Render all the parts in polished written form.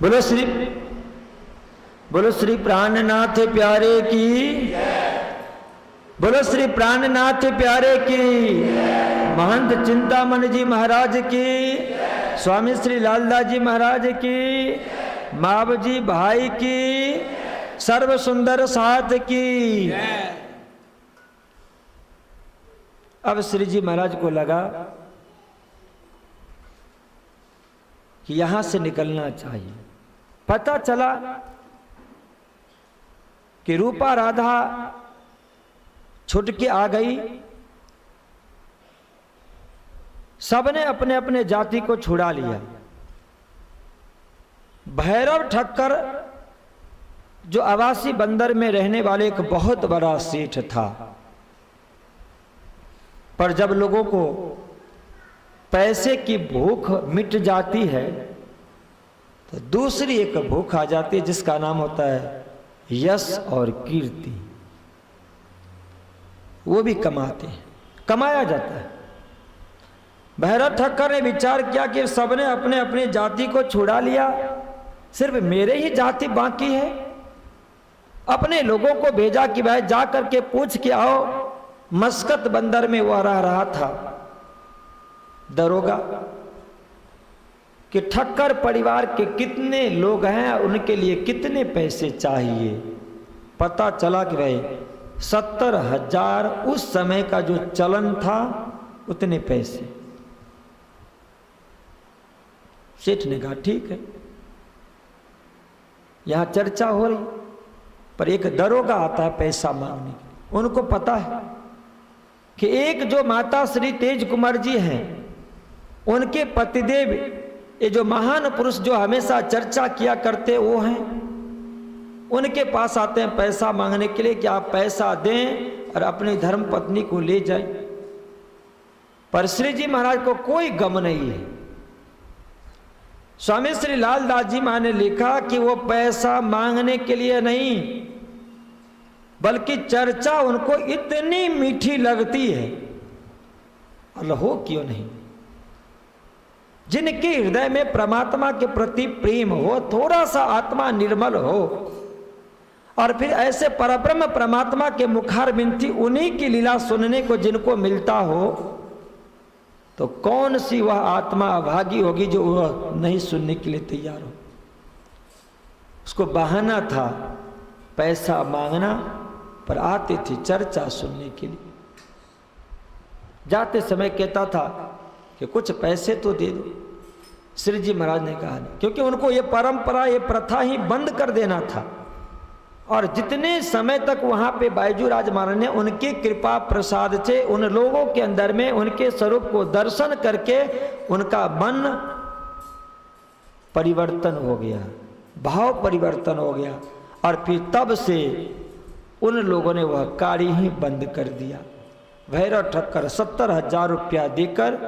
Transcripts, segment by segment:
बोलो श्री प्राणनाथ प्यारे की, बोलो श्री प्राणनाथ प्यारे की, महंत चिंतामणि जी महाराज की, स्वामी श्री लालदास जी महाराज की, मावजी भाई की, सर्व सुंदर साथ की। अब श्री जी महाराज को लगा कि यहां से निकलना चाहिए। पता चला कि रूपा राधा छुट के आ गई। सबने अपने अपने जाति को छुड़ा लिया। भैरव ठक्कर जो आवासी बंदर में रहने वाले एक बहुत बड़ा सेठ था, पर जब लोगों को पैसे की भूख मिट जाती है तो दूसरी एक भूख आ जाती है जिसका नाम होता है यश और कीर्ति। वो भी कमाते हैं, कमाया जाता है। भैरव ठक्कर ने विचार किया कि सबने अपने अपने जाति को छुड़ा लिया, सिर्फ मेरे ही जाति बाकी है। अपने लोगों को भेजा कि भाई जा करके पूछ के आओ। मस्कत बंदर में वह रह रहा था दरोगा कि ठक्कर परिवार के कितने लोग हैं, उनके लिए कितने पैसे चाहिए। पता चला कि भाई 70,000 उस समय का जो चलन था उतने पैसे। सेठ ने कहा ठीक है। यहां चर्चा हो रही, पर एक दरोगा आता है पैसा मांगने के लिए। उनको पता है कि एक जो माता श्री तेज कुमार जी हैं, उनके पतिदेव, ये जो महान पुरुष जो हमेशा चर्चा किया करते वो हैं, उनके पास आते हैं पैसा मांगने के लिए कि आप पैसा दें और अपनी धर्म पत्नी को ले जाएं। पर श्री जी महाराज को कोई गम नहीं है। स्वामी श्री लालदास जी महाराज ने लिखा कि वो पैसा मांगने के लिए नहीं, बल्कि चर्चा उनको इतनी मीठी लगती है, और हो क्यों नहीं, जिनके हृदय में परमात्मा के प्रति प्रेम हो, थोड़ा सा आत्मा निर्मल हो, और फिर ऐसे परब्रह्म परमात्मा के मुखारबिंद उन्हीं की लीला सुनने को जिनको मिलता हो, तो कौन सी वह आत्मा अभागी होगी जो वह नहीं सुनने के लिए तैयार हो। उसको बहाना था पैसा मांगना, पर आते थे चर्चा सुनने के लिए। जाते समय कहता था कि कुछ पैसे तो दे दो। श्री जी महाराज ने कहा नहीं, क्योंकि उनको ये परंपरा, ये प्रथा ही बंद कर देना था। और जितने समय तक वहां पे बायजूराज महाराज ने उनकी कृपा प्रसाद से उन लोगों के अंदर में उनके स्वरूप को दर्शन करके उनका मन परिवर्तन हो गया, भाव परिवर्तन हो गया, और फिर तब से उन लोगों ने वह कार्य ही बंद कर दिया। भैरव ठक्कर 70,000 रुपया देकर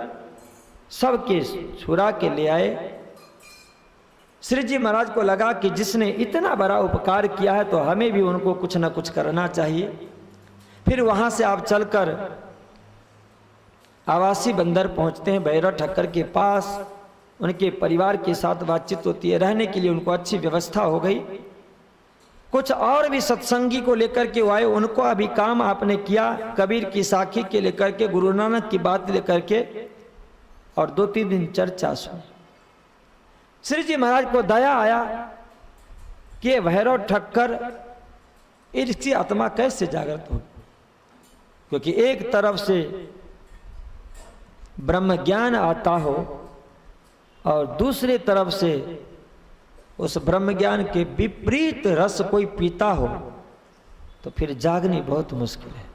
सबके छुड़ा के ले आए। श्री जी महाराज को लगा कि जिसने इतना बड़ा उपकार किया है तो हमें भी उनको कुछ ना कुछ करना चाहिए। फिर वहां से आप चलकर आवासी बंदर पहुंचते हैं भैरव ठक्कर के पास। उनके परिवार के साथ बातचीत होती है, रहने के लिए उनको अच्छी व्यवस्था हो गई। कुछ और भी सत्संगी को लेकर के आए, उनको अभी काम आपने किया, कबीर की साखी के लेकर के, गुरु नानक की बात लेकर के, और 2-3 दिन चर्चा सुनी। श्री जी महाराज को दया आया कि भैरव ठक्कर इसकी आत्मा कैसे जागृत हो, क्योंकि एक तरफ से ब्रह्म ज्ञान आता हो और दूसरी तरफ से उस ब्रह्म ज्ञान के विपरीत रस कोई पीता हो तो फिर जागनी बहुत मुश्किल है।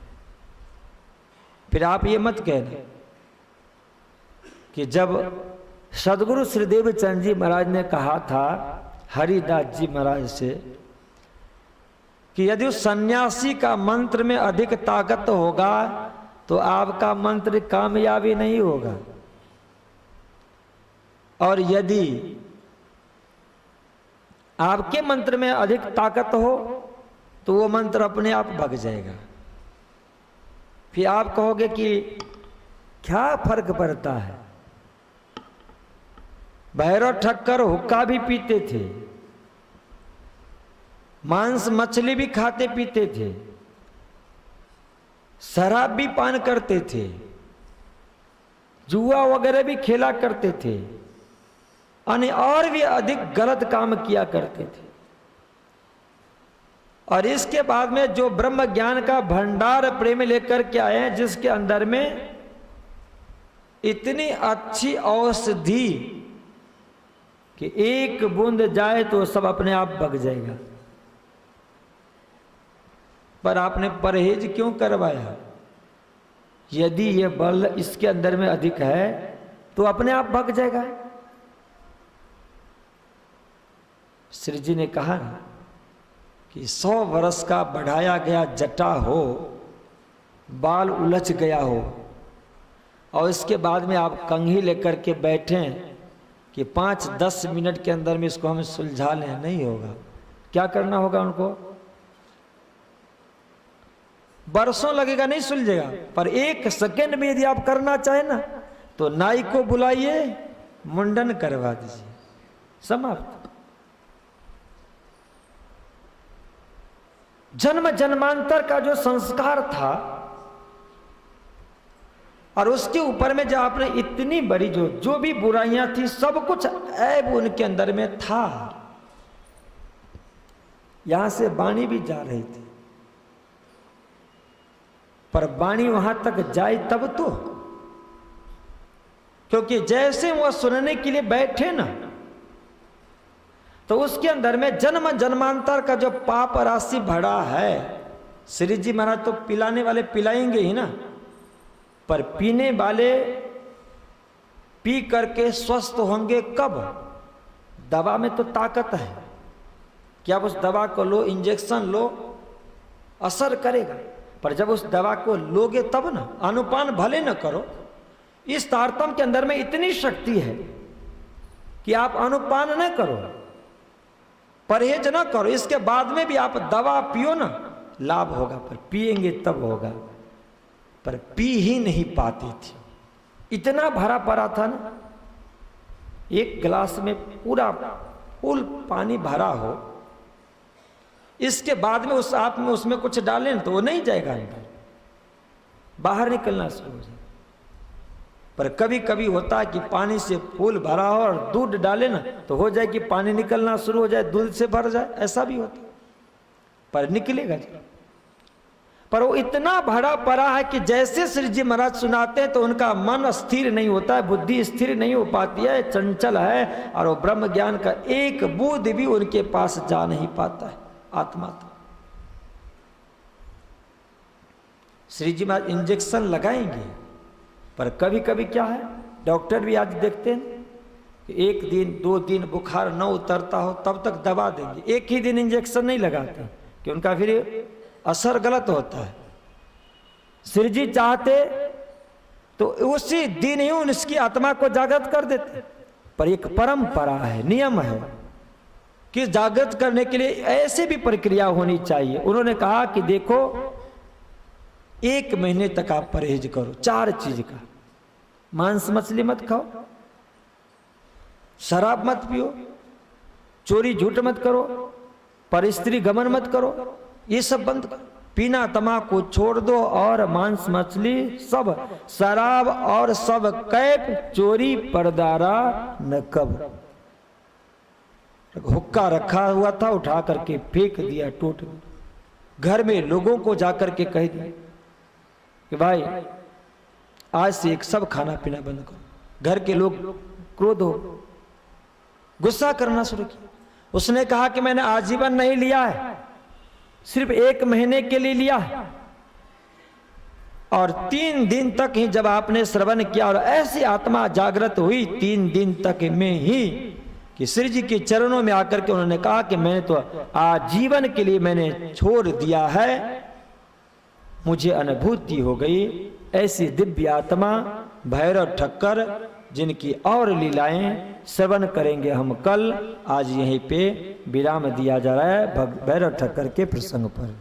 फिर आप ये मत कहना कि जब सदगुरु श्री देवचंद जी महाराज ने कहा था हरिदास जी महाराज से कि यदि उस सन्यासी का मंत्र में अधिक ताकत होगा तो आपका मंत्र कामयाबी नहीं होगा, और यदि आपके मंत्र में अधिक ताकत हो तो वो मंत्र अपने आप भग जाएगा। फिर आप कहोगे कि क्या फर्क पड़ता है, भैरव ठक्कर हुक्का भी पीते थे, मांस मछली भी खाते पीते थे, शराब भी पान करते थे, जुआ वगैरह भी खेला करते थे, और भी अधिक गलत काम किया करते थे। और इसके बाद में जो ब्रह्म ज्ञान का भंडार प्रेम लेकर के आए हैं, जिसके अंदर में इतनी अच्छी औषधि कि एक बूंद जाए तो सब अपने आप बग जाएगा, पर आपने परहेज क्यों करवाया? यदि ये बल इसके अंदर में अधिक है तो अपने आप भग जाएगा। श्री जी ने कहा ना कि 100 वर्ष का बढ़ाया गया जटा हो, बाल उलझ गया हो, और इसके बाद में आप कंघी लेकर के बैठे कि 5-10 मिनट के अंदर में इसको हम सुलझा लें, नहीं होगा। क्या करना होगा उनको? बरसों लगेगा, नहीं सुलझेगा। पर 1 सेकंड में यदि आप करना चाहे ना तो नाई को बुलाइए, मुंडन करवा दीजिए, समाप्त। जन्म जन्मांतर का जो संस्कार था और उसके ऊपर में जो आपने इतनी बड़ी जो भी बुराइयां थी, सब कुछ ऐब उनके अंदर में था। यहां से वाणी भी जा रही थी, पर वाणी वहां तक जाए तब तो, क्योंकि जैसे वह सुनने के लिए बैठे ना तो उसके अंदर में जन्म जन्मांतर का जो पाप राशि भरा है। श्री जी महाराज तो पिलाने वाले पिलाएंगे ही ना, पर पीने वाले पी करके स्वस्थ होंगे कब? दवा में तो ताकत है कि आप उस दवा को लो, इंजेक्शन लो, असर करेगा, पर जब उस दवा को लोगे तब ना। अनुपान भले न करो, इस तारतम्य के अंदर में इतनी शक्ति है कि आप अनुपान न करो, परहेज न करो, इसके बाद में भी आप दवा पियो ना, लाभ होगा, पर पिएंगे तब होगा। पर पी ही नहीं पाती थी, इतना भरा पड़ा था ना। एक गिलास में पूरा फुल पानी भरा हो, इसके बाद में उस आप में उसमें कुछ डालें तो वो नहीं जाएगा अंदर, बाहर निकलना शुरू हो जाए। पर कभी कभी होता है कि पानी से फूल भरा हो और दूध डाले ना तो हो जाए कि पानी निकलना शुरू हो जाए, दूध से भर जाए, ऐसा भी होता है, पर निकलेगा। पर वो इतना भरा पड़ा है कि जैसे श्री जी महाराज सुनाते हैं तो उनका मन स्थिर नहीं होता है, बुद्धि स्थिर नहीं हो पाती है, चंचल है, और वो ब्रह्म ज्ञान का एक बूंद भी उनके पास जा नहीं पाता है। आत्मा तो श्री जी महाराज इंजेक्शन लगाएंगे, पर कभी कभी क्या है, डॉक्टर भी आज देखते हैं कि 1 दिन 2 दिन बुखार न उतरता हो तब तक दवा देंगे, एक ही दिन इंजेक्शन नहीं लगाते कि उनका फिर असर गलत होता है। श्री जी चाहते तो उसी दिन ही उसकी आत्मा को जागृत कर देते, पर एक परंपरा है, नियम है कि जागृत करने के लिए ऐसे भी प्रक्रिया होनी चाहिए। उन्होंने कहा कि देखो 1 महीने तक आप परहेज करो 4 चीज का, मांस मछली मत खाओ, शराब मत पियो, चोरी झूठ मत करो, पर स्त्री गमन मत करो, ये सब बंद करो, पीना तमाकू छोड़ दो, और मांस मछली सब, शराब और सब कैप, चोरी परदारा नकब। हुक्का रखा हुआ था, उठा करके फेंक दिया, टूट। घर में लोगों को जाकर के कह दिया कि भाई आज से एक सब खाना पीना बंद करो। घर के लोग क्रोध हो, गुस्सा करना शुरू किया। उसने कहा कि मैंने आजीवन नहीं लिया है, सिर्फ 1 महीने के लिए लिया है, और 3 दिन तक ही जब आपने श्रवण किया और ऐसी आत्मा जागृत हुई 3 दिन तक में ही कि श्री जी के चरणों में आकर के उन्होंने कहा कि मैंने तो आजीवन के लिए मैंने छोड़ दिया है, मुझे अनुभूति हो गई। ऐसी दिव्य आत्मा भैरव ठक्कर, जिनकी और लीलाएं श्रवण करेंगे हम कल। आज यहीं पे विराम दिया जा रहा है भैरव ठक्कर के प्रसंग पर।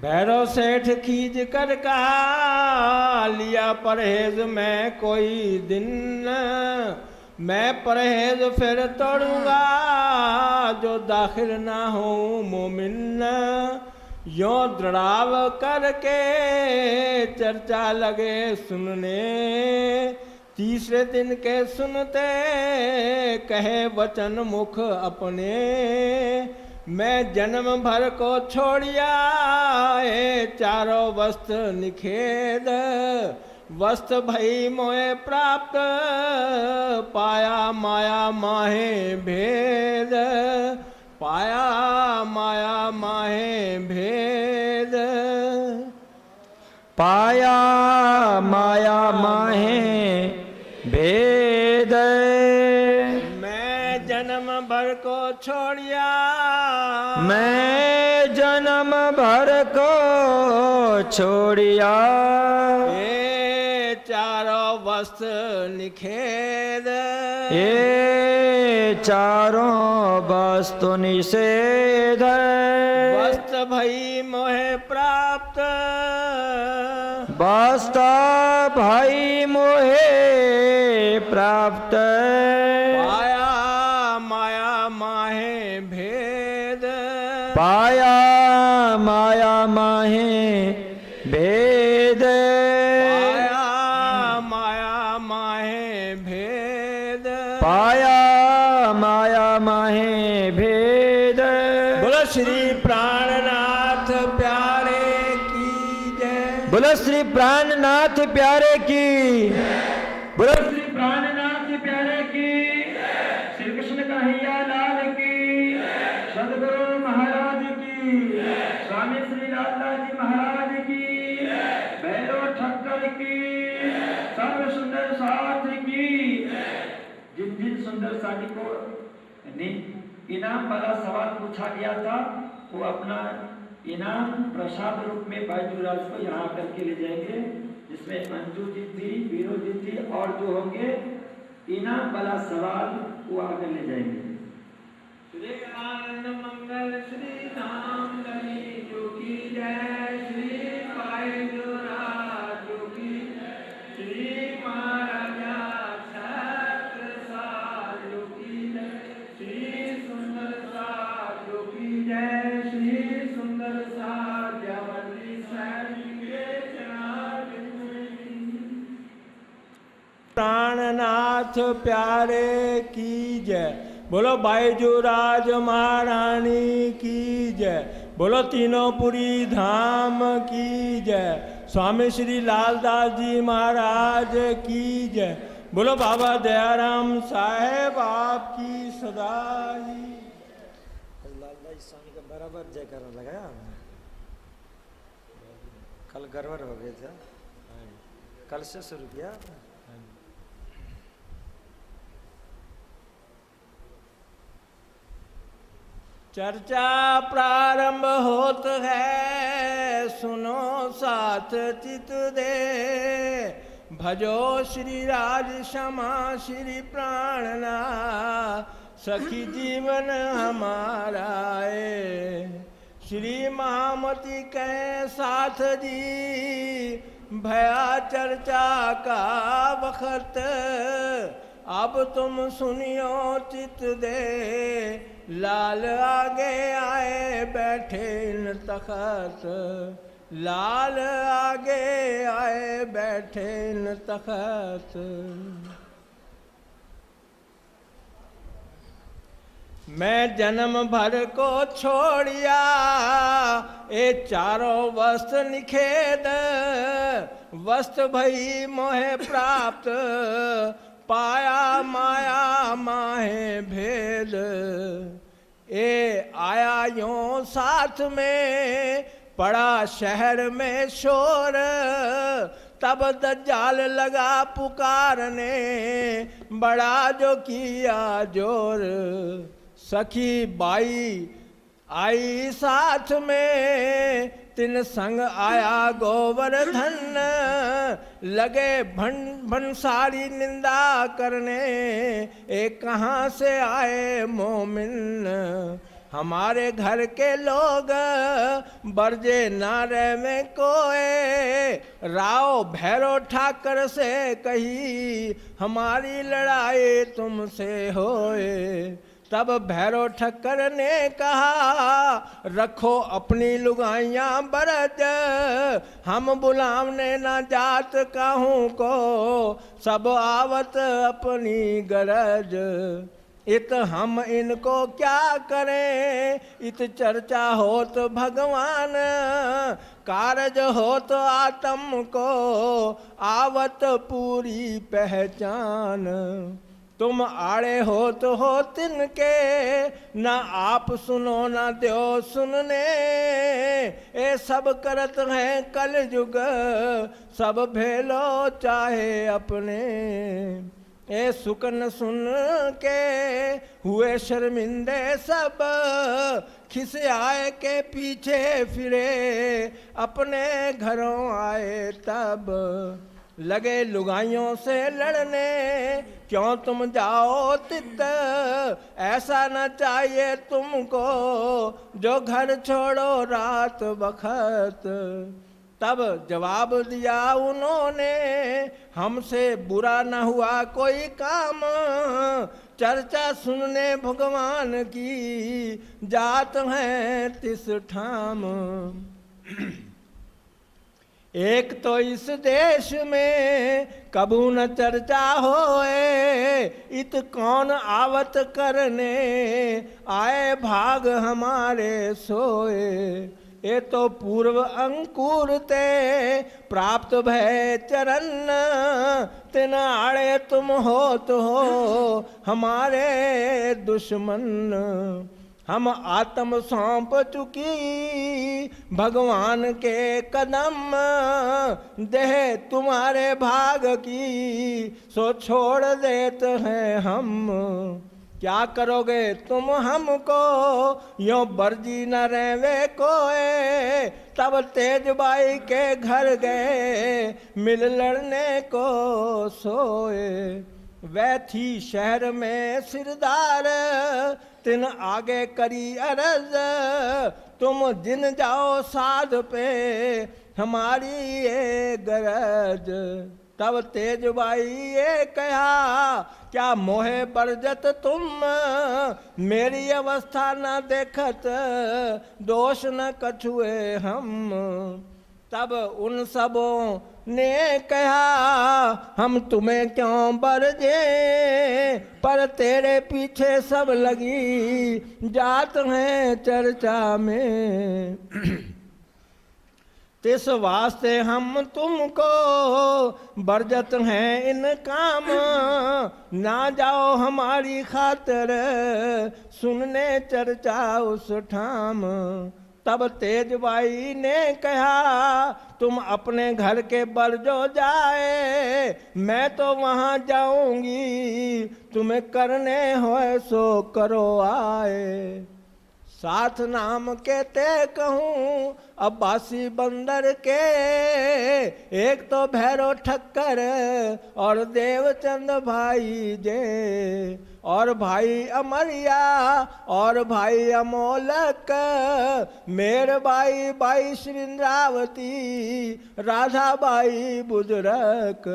भैरव सेठ खींच कर कहा, लिया परहेज मैं कोई दिन, मैं परहेज फिर तोड़ूंगा, जो दाखिल ना हो मोमिन। यो दृढ़ाव करके चर्चा लगे सुनने, तीसरे दिन के सुनते कहे वचन मुख अपने, मैं जन्म भर को छोड़िया चारों वस्त्र निखेद, वस्त्र भई मोए प्राप्त पाया माया माहे भेद, पाया माया माहे भेद, पाया माया माहे भेद। मैं जन्म भर को छोड़िया, मैं जन्म भर को छोड़िया, ये चारों वस्त्र निखेद, ये चारों वस्तु निषेध। वस्त्र भई मोहे प्राप्त, वस्त्र भई मोहे प्राप्त, पाया माया माहे भेद, पाया माया माहे भेद, पाया माया माहे भेद, पाया माया माहे भेद। बोलो श्री प्राणनाथ प्यारे की जय, बोलो श्री प्राणनाथ प्यारे की, बोलो श्री प्राणनाथ प्यारे की, श्री कृष्ण कन्हैया लाल की, सदगुरु महाराज की, स्वामी श्री लाला जी महाराज की, भैरव ठक्कर की, सर्व सुंदर साथ की। जिन जिन सुंदर साथी को इनाम वाला सवाल पूछा गया था, वो अपना इनाम प्रसाद रूप में बैजूराज को यहाँ करके ले जाएंगे, जिसमें अंजू जी थी, वीरू जी थी, और जो होंगे इनाम वाला सवाल वो आकर ले जाएंगे। श्री आनंद मंगल श्री राम लली जो की जय, श्री बैजूराज जो की जय, श्री महाराजा छत्रसाल जो की जय, श्री सुंदर साज जो की जय, श्री सुंदर साज जवली सैन के चरण। प्राणनाथ प्यारे की जय, बोलो बैजूराज महारानी की जय, बोलो तीनोंपुरी धाम की जय, स्वामी श्री लालदास जी महाराज की जय, बोलो बाबा दयाराम साहेब आपकी सदाई। लालदास स्वामी का बराबर जयकारा लगाया, कल गड़बड़ हो गए थे, कल से शुरू किया। चर्चा प्रारंभ होत है, सुनो साथ चित दे, भजो श्री राज क्षमा श्री प्राणना, सखी जीवन हमारा श्री महामती के साथ जी, भया चर्चा का वक्त, अब तुम सुनियो चित दे, लाल आगे आए बैठे न तखत, लाल आगे आए बैठे न तखत। मैं जन्म भर को छोड़िया ए चारों वस्त्र निखेद, वस्त्र भई मोहे प्राप्त, पाया माया माहे भेद। ए आया यूं साथ में, पड़ा शहर में शोर, तब दज्जाल लगा पुकारने, बड़ा जो किया जोर। सखी बाई आई साथ में, तिन संग आया गोवर्धन, लगे भंसारी निंदा करने, ए कहाँ से आए मोमिन। हमारे घर के लोग बरजे नारे में कोए, राव भैरव ठाकर से कही हमारी लड़ाई तुमसे होए। तब भैरव ठक्कर ने कहा रखो अपनी लुगाइयाँ बरज, हम बुलाम ने ना जात काहू को, सब आवत अपनी गरज। इत हम इनको क्या करें, इत चर्चा होत भगवान, कारज होत आत्म को, आवत पूरी पहचान। तुम आड़े हो तिनके, न आप सुनो न दो सुनने, ए सब करत हैं कल युग, सब भेलो चाहे अपने। ए सुकन सुन के हुए शर्मिंदे सब, खिस आए के पीछे फिरे, अपने घरों आए तब। लगे लुगाइयों से लड़ने, क्यों तुम जाओ तित, ऐसा न चाहिए तुमको, जो घर छोड़ो रात बखत। तब जवाब दिया उन्होंने, हमसे बुरा न हुआ कोई काम, चर्चा सुनने भगवान की, जात है तिस ठाम। एक तो इस देश में कबू न चर्चा होए, इत कौन आवत करने, आए भाग हमारे सोए। ये तो पूर्व अंकुर ते प्राप्त भय चरण, तिन आड़े तुम होत हो हमारे दुश्मन। हम आत्म सौंप चुकी भगवान के कदम, देह तुम्हारे भाग की सो छोड़ देते हैं हम। क्या करोगे तुम हमको, यो बरजी न रहवे कोए। तब तेजबाई के घर गए, मिल लड़ने को सोए। वह थी शहर में सिरदार, तिन आगे करी अरज, तुम जिन जाओ साध पे, हमारी ये गरज। तब तेजबाई ये कहा, क्या मोहे बरजत तुम, मेरी अवस्था न देखत, दोष न कछुए हम। तब उन सबों ने कहा, हम तुम्हें क्यों बरजे, पर तेरे पीछे सब लगी जात हैं चर्चा में। तिस वास्ते हम तुमको बरजत हैं इन काम, ना जाओ हमारी खातिर सुनने चर्चा उस ठाम। तब तेजबाई ने कहा, तुम अपने घर के बरजो जाए, मैं तो वहाँ जाऊंगी, तुम्हें करने हो सो करो आए। साथ नाम के ते कहूँ अब्बासी बंदर के, एक तो भैरव ठक्कर और देवचंद भाई जे, और भाई अमरिया और भाई अमोलक, मेरबाई बाई श्रृंद्रावती, राधा बाई बुजुर्ग,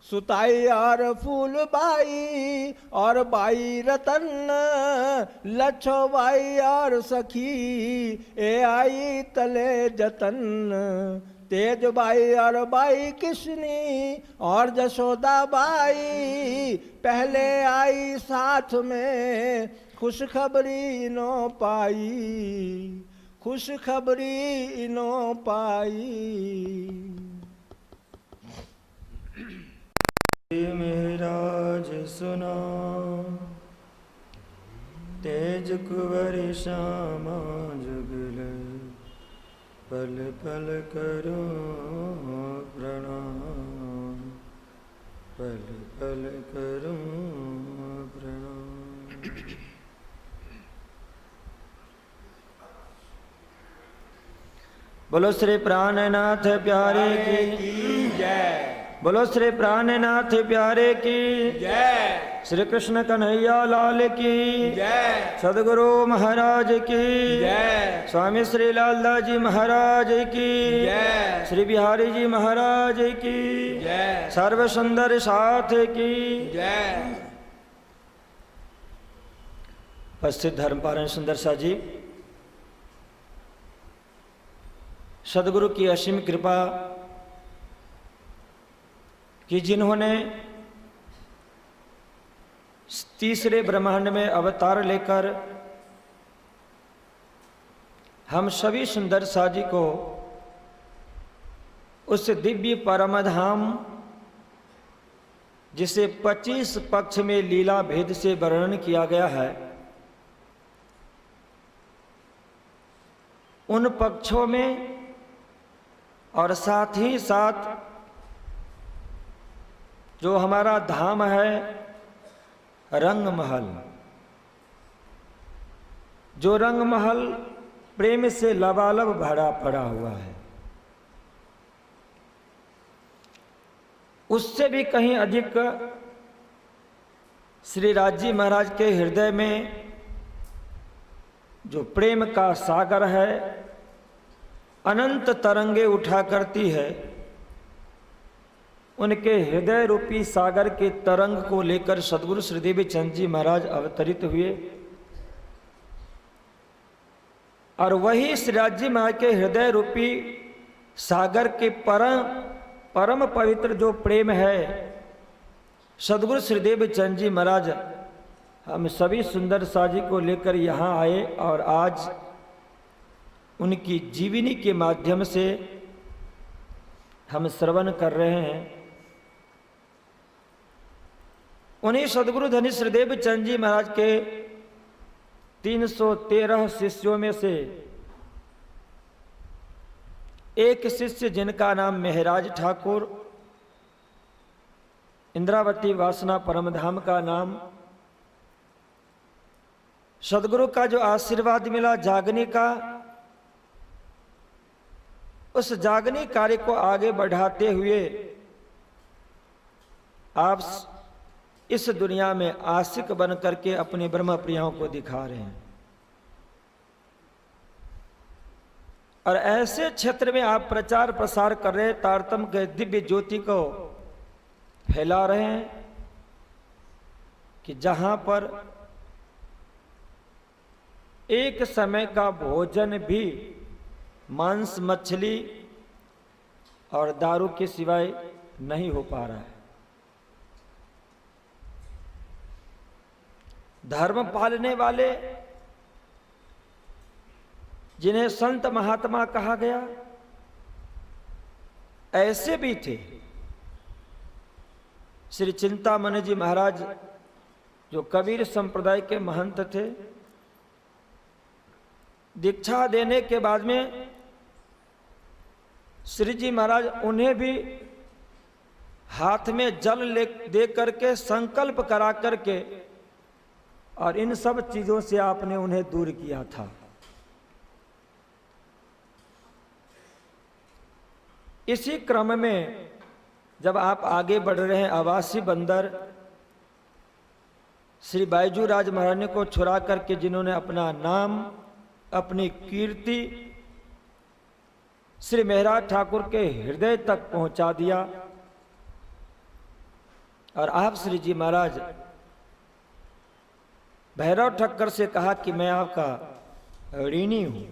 सुताई और फूलबाई और बाई रतन, लच्छो बाई और सखी, ए आई तले जतन। तेजबाई और बाई किशनी और जशोदा बाई, पहले आई साथ में, खुशखबरी इनो पाई, खुशखबरी इनो पाई। मेराज सुना, तेज कुंवर श्यामा जुगल, पल पल करो प्रणाम, पल पल करो प्रणाम। बोलो श्री प्राणनाथ प्यारे की जय। बोलो श्री प्राणनाथ प्यारे की जय। श्री कृष्ण कन्हैया लाल की जय सदगुरु महाराज की जय स्वामी श्री लालदास जी महाराज की जय श्री बिहारी जी महाराज की जय सर्व सुंदर साथ की जय। उपस्थित धर्मपारण सुंदर सा जी, सदगुरु की असीम कृपा कि जिन्होंने तीसरे ब्रह्मांड में अवतार लेकर हम सभी सुंदर साजी को उस दिव्य परम धाम जिसे 25 पक्ष में लीला भेद से वर्णन किया गया है, उन पक्षों में और साथ ही साथ जो हमारा धाम है रंग महल, जो रंग महल प्रेम से लबालब भरा पड़ा हुआ है, उससे भी कहीं अधिक श्री राजी महाराज के हृदय में जो प्रेम का सागर है, अनंत तरंगे उठा करती है, उनके हृदय रूपी सागर के तरंग को लेकर सदगुरु श्री देवी चंद जी महाराज अवतरित हुए और वही श्री राजी महाराज के हृदय रूपी सागर के परम पवित्र जो प्रेम है, सदगुरु श्री देवी चंद जी महाराज हम सभी सुंदर साजी को लेकर यहाँ आए और आज उनकी जीवनी के माध्यम से हम श्रवण कर रहे हैं। उन्हीं सदगुरु धनी श्रीदेव चंद जी महाराज के 313 शिष्यों में से एक शिष्य जिनका नाम मेहराज ठाकुर, इंद्रावती वासना परमधाम का नाम, सदगुरु का जो आशीर्वाद मिला जागने का, उस जागने कार्य को आगे बढ़ाते हुए आप इस दुनिया में आशिक बन करके अपने ब्रह्म प्रियाओं को दिखा रहे हैं और ऐसे क्षेत्र में आप प्रचार प्रसार कर रहे, तारतम्य के दिव्य ज्योति को फैला रहे हैं कि जहां पर एक समय का भोजन भी मांस मछली और दारू के सिवाय नहीं हो पा रहा है। धर्म पालने वाले जिन्हें संत महात्मा कहा गया, ऐसे भी थे। श्री चिंतामणि जी महाराज जो कबीर संप्रदाय के महंत थे, दीक्षा देने के बाद में श्री जी महाराज उन्हें भी हाथ में जल दे करके संकल्प करा करके और इन सब चीजों से आपने उन्हें दूर किया था। इसी क्रम में जब आप आगे बढ़ रहे हैं, आवासी बंदर श्री बायजू राज महाराज को छुड़ा करके जिन्होंने अपना नाम, अपनी कीर्ति श्री मेहराज ठाकुर के हृदय तक पहुंचा दिया और आप श्री जी महाराज भैरव ठक्कर से कहा कि मैं आपका ऋणी हूं,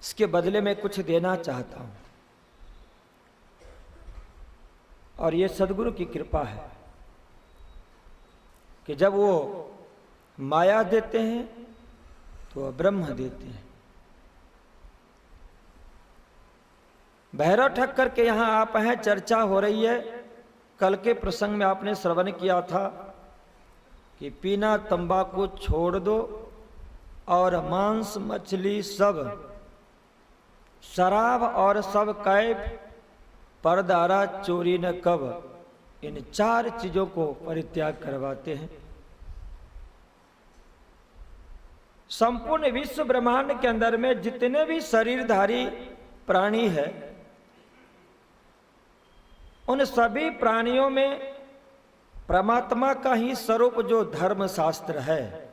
इसके बदले में कुछ देना चाहता हूं। और ये सदगुरु की कृपा है कि जब वो माया देते हैं तो वह ब्रह्म देते हैं। भैरव ठक्कर के यहां आप हैं, चर्चा हो रही है। कल के प्रसंग में आपने श्रवण किया था कि पीना तंबाकू छोड़ दो और मांस मछली सब, शराब और सब कैफ, परदारा चोरी न कब, इन 4 चीजों को परित्याग करवाते हैं। संपूर्ण विश्व ब्रह्मांड के अंदर में जितने भी शरीरधारी प्राणी है, उन सभी प्राणियों में परमात्मा का ही स्वरूप जो धर्म शास्त्र है,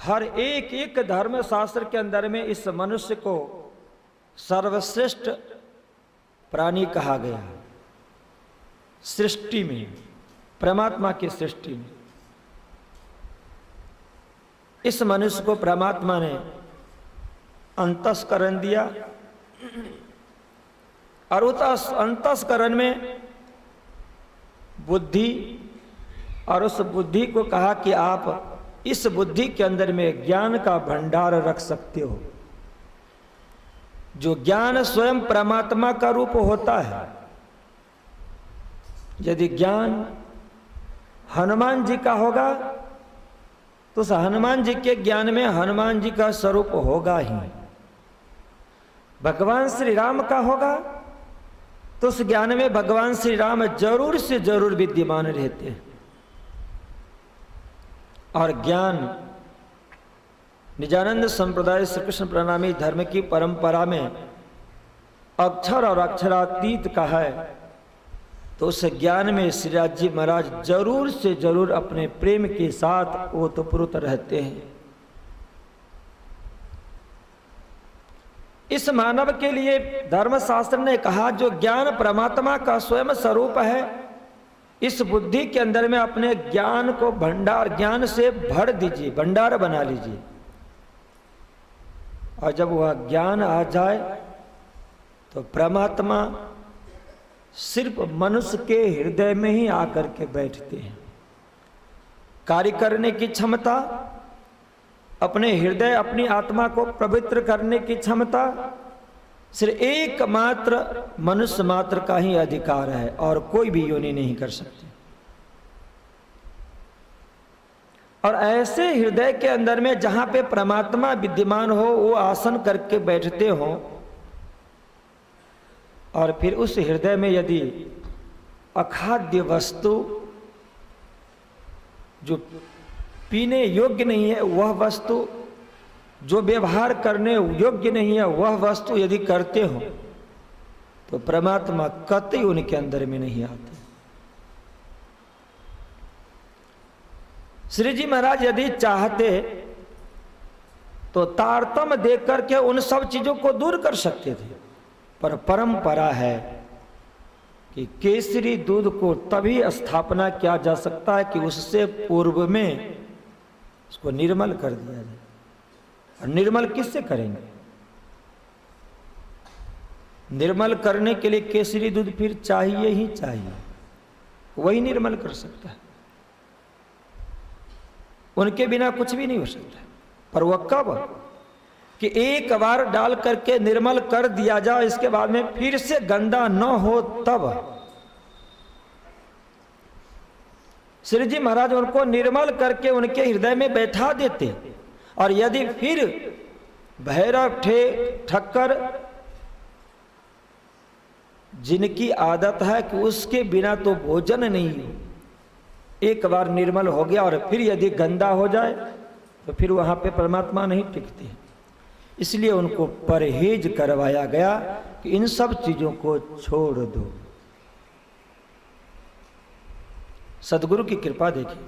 हर एक एक धर्म शास्त्र के अंदर में इस मनुष्य को सर्वश्रेष्ठ प्राणी कहा गया। सृष्टि में, परमात्मा की सृष्टि में इस मनुष्य को परमात्मा ने अंतस्करण दिया और उस अंतस्करण में बुद्धि, और उस बुद्धि को कहा कि आप इस बुद्धि के अंदर में ज्ञान का भंडार रख सकते हो। जो ज्ञान स्वयं परमात्मा का रूप होता है। यदि ज्ञान हनुमान जी का होगा तो उस हनुमान जी के ज्ञान में हनुमान जी का स्वरूप होगा ही। भगवान श्री राम का होगा तो उस ज्ञान में भगवान श्री राम जरूर से जरूर विद्यमान रहते हैं। और ज्ञान निजानंद संप्रदाय श्री कृष्ण प्रणामी धर्म की परंपरा में अक्षर और अक्षरातीत का है, तो उस ज्ञान में श्रीराज जी महाराज जरूर से जरूर अपने प्रेम के साथ ओतप्रोत रहते हैं। इस मानव के लिए धर्मशास्त्र ने कहा जो ज्ञान परमात्मा का स्वयं स्वरूप है, इस बुद्धि के अंदर में अपने ज्ञान को भंडार, ज्ञान से भर दीजिए, भंडार बना लीजिए। और जब वह ज्ञान आ जाए तो परमात्मा सिर्फ मनुष्य के हृदय में ही आकर के बैठते हैं। कार्य करने की क्षमता, अपने हृदय, अपनी आत्मा को पवित्र करने की क्षमता सिर्फ एकमात्र मनुष्य मात्र का ही अधिकार है और कोई भी योनि नहीं कर सकती। और ऐसे हृदय के अंदर में जहां पे परमात्मा विद्यमान हो, वो आसन करके बैठते हो, और फिर उस हृदय में यदि अखाद्य वस्तु जो पीने योग्य नहीं है, वह वस्तु जो व्यवहार करने योग्य नहीं है, वह वस्तु यदि करते हो तो परमात्मा कतई उनके अंदर में नहीं आते। श्री जी महाराज यदि चाहते तो तारतम्य देख करके उन सब चीजों को दूर कर सकते थे, पर परंपरा है कि केसरी दूध को तभी स्थापना किया जा सकता है कि उससे पूर्व में उसको निर्मल कर दिया जाए। और निर्मल किससे करेंगे? निर्मल करने के लिए केसरी दूध फिर चाहिए ही चाहिए, वही निर्मल कर सकता है, उनके बिना कुछ भी नहीं हो सकता। पर वह कब कि एक बार डाल करके निर्मल कर दिया जाए, इसके बाद में फिर से गंदा न हो तब। श्री जी महाराज उनको निर्मल करके उनके हृदय में बैठा देते। और यदि फिर भैरव ठक्कर जिनकी आदत है कि उसके बिना तो भोजन नहीं हो, एक बार निर्मल हो गया और फिर यदि गंदा हो जाए तो फिर वहां पे परमात्मा नहीं टिकते। इसलिए उनको परहेज करवाया गया कि इन सब चीजों को छोड़ दो। सदगुरु की कृपा देखिए,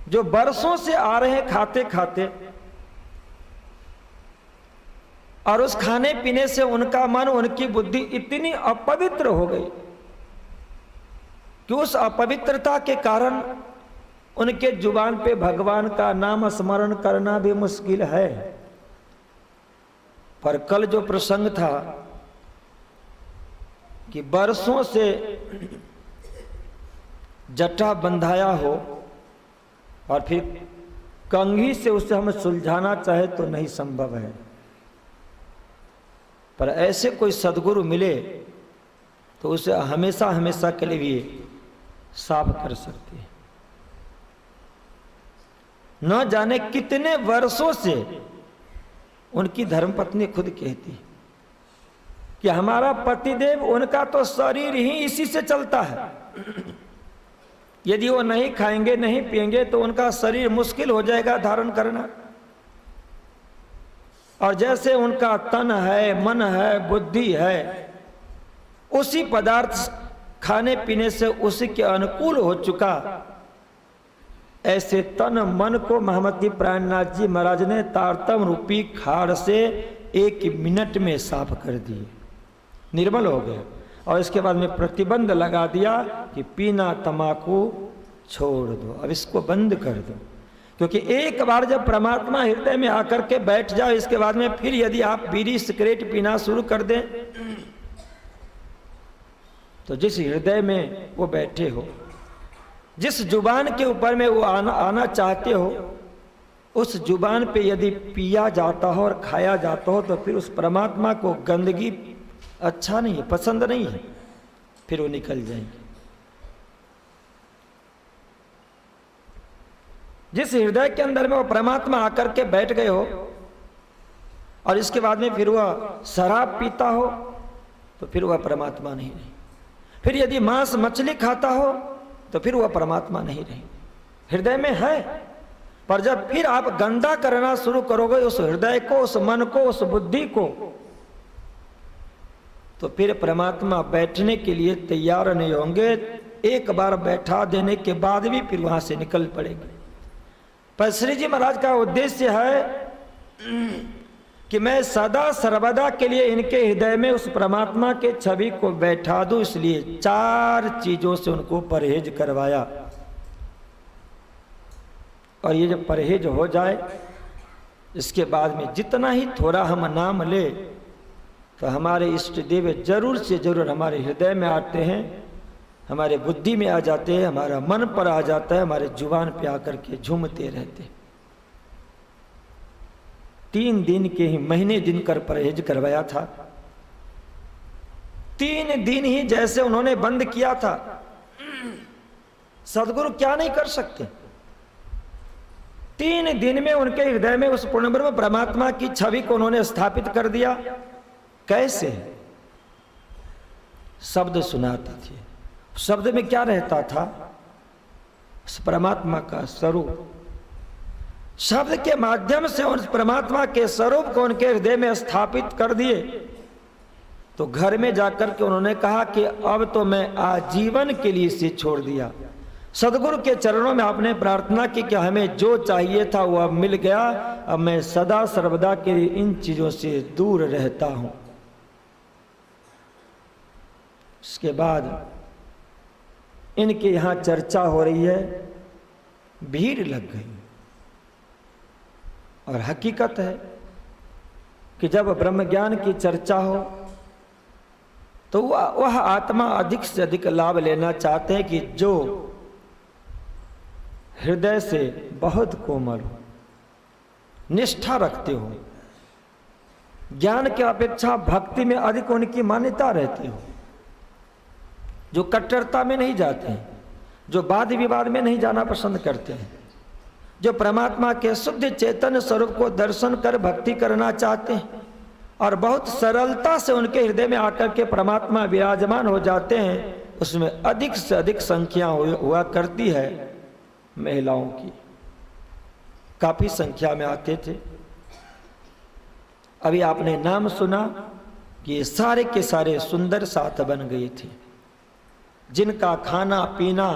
जो बरसों से आ रहे हैं खाते खाते, और उस खाने पीने से उनका मन, उनकी बुद्धि इतनी अपवित्र हो गई कि उस अपवित्रता के कारण उनके जुबान पे भगवान का नाम स्मरण करना भी मुश्किल है। पर कल जो प्रसंग था कि बरसों से जटा बंधाया हो और फिर कंघी से उसे हम सुलझाना चाहे तो नहीं संभव है, पर ऐसे कोई सदगुरु मिले तो उसे हमेशा हमेशा के लिए भी साफ कर सकते हैं। न जाने कितने वर्षों से उनकी धर्मपत्नी खुद कहती कि हमारा पतिदेव, उनका तो शरीर ही इसी से चलता है। यदि वो नहीं खाएंगे, नहीं पिएंगे तो उनका शरीर मुश्किल हो जाएगा धारण करना। और जैसे उनका तन है, मन है, बुद्धि है, उसी पदार्थ खाने पीने से उसी के अनुकूल हो चुका, ऐसे तन मन को महामती प्राणनाथ जी महाराज ने तारतम रूपी खाड़ से 1 मिनट में साफ कर दिए, निर्मल हो गया। और इसके बाद में प्रतिबंध लगा दिया कि पीना तंबाकू छोड़ दो, अब इसको बंद कर दो। क्योंकि एक बार जब परमात्मा हृदय में आकर के बैठ जाओ, इसके बाद में फिर यदि आप बीड़ी सिगरेट पीना शुरू कर दें, तो जिस हृदय में वो बैठे हो, जिस जुबान के ऊपर में वो आना चाहते हो, उस जुबान पे यदि पिया जाता हो और खाया जाता हो, तो फिर उस परमात्मा को गंदगी अच्छा नहीं है, पसंद नहीं है, फिर वो निकल जाएंगे। जिस हृदय के अंदर में वो परमात्मा आकर के बैठ गए हो और इसके बाद में फिर वह शराब पीता हो, तो फिर वह परमात्मा नहीं रही। फिर यदि मांस मछली खाता हो, तो फिर वह परमात्मा नहीं रही। हृदय में है, पर जब फिर आप गंदा करना शुरू करोगे उस हृदय को, उस मन को, उस बुद्धि को, तो फिर परमात्मा बैठने के लिए तैयार नहीं होंगे। एक बार बैठा देने के बाद भी फिर वहां से निकल पड़ेंगे। पर श्री जी महाराज का उद्देश्य है कि मैं सदा सर्वदा के लिए इनके हृदय में उस परमात्मा के छवि को बैठा दूं, इसलिए 4 चीजों से उनको परहेज करवाया। और ये जब परहेज हो जाए, इसके बाद में जितना ही थोड़ा हम नाम ले, तो हमारे इष्ट देव जरूर से जरूर हमारे हृदय में आते हैं, हमारे बुद्धि में आ जाते हैं, हमारा मन पर आ जाता है, हमारे जुबान पे आकर के झूमते रहते हैं। 3 दिन के ही महीने दिन कर परहेज करवाया था। 3 दिन ही जैसे उन्होंने बंद किया था, सदगुरु क्या नहीं कर सकते। 3 दिन में उनके हृदय में उस पूर्ण ब्रह्म परमात्मा की छवि को उन्होंने स्थापित कर दिया। कैसे? शब्द सुनाते थे। शब्द में क्या रहता था? उस परमात्मा का स्वरूप। शब्द के माध्यम से उस परमात्मा के स्वरूप को उनके हृदय में स्थापित कर दिए। तो घर में जाकर के उन्होंने कहा कि अब तो मैं आजीवन के लिए इसे छोड़ दिया। सदगुरु के चरणों में आपने प्रार्थना की कि हमें जो चाहिए था वो अब मिल गया, अब मैं सदा सर्वदा के लिए इन चीजों से दूर रहता हूं। इसके बाद इनके यहां चर्चा हो रही है, भीड़ लग गई। और हकीकत है कि जब ब्रह्म ज्ञान की चर्चा हो तो वह आत्मा अधिक से अधिक लाभ लेना चाहते हैं कि जो हृदय से बहुत कोमल हो, निष्ठा रखते हो, ज्ञान की अपेक्षा भक्ति में अधिक उनकी मान्यता रहती हो, जो कट्टरता में नहीं जाते हैं, जो वाद विवाद में नहीं जाना पसंद करते हैं, जो परमात्मा के शुद्ध चैतन्य स्वरूप को दर्शन कर भक्ति करना चाहते हैं और बहुत सरलता से उनके हृदय में आकर के परमात्मा विराजमान हो जाते हैं, उसमें अधिक से अधिक संख्या हुआ करती है महिलाओं की। काफी संख्या में आते थे। अभी आपने नाम सुना कि ये सारे के सारे सुंदर साथ बन गए थे, जिनका खाना पीना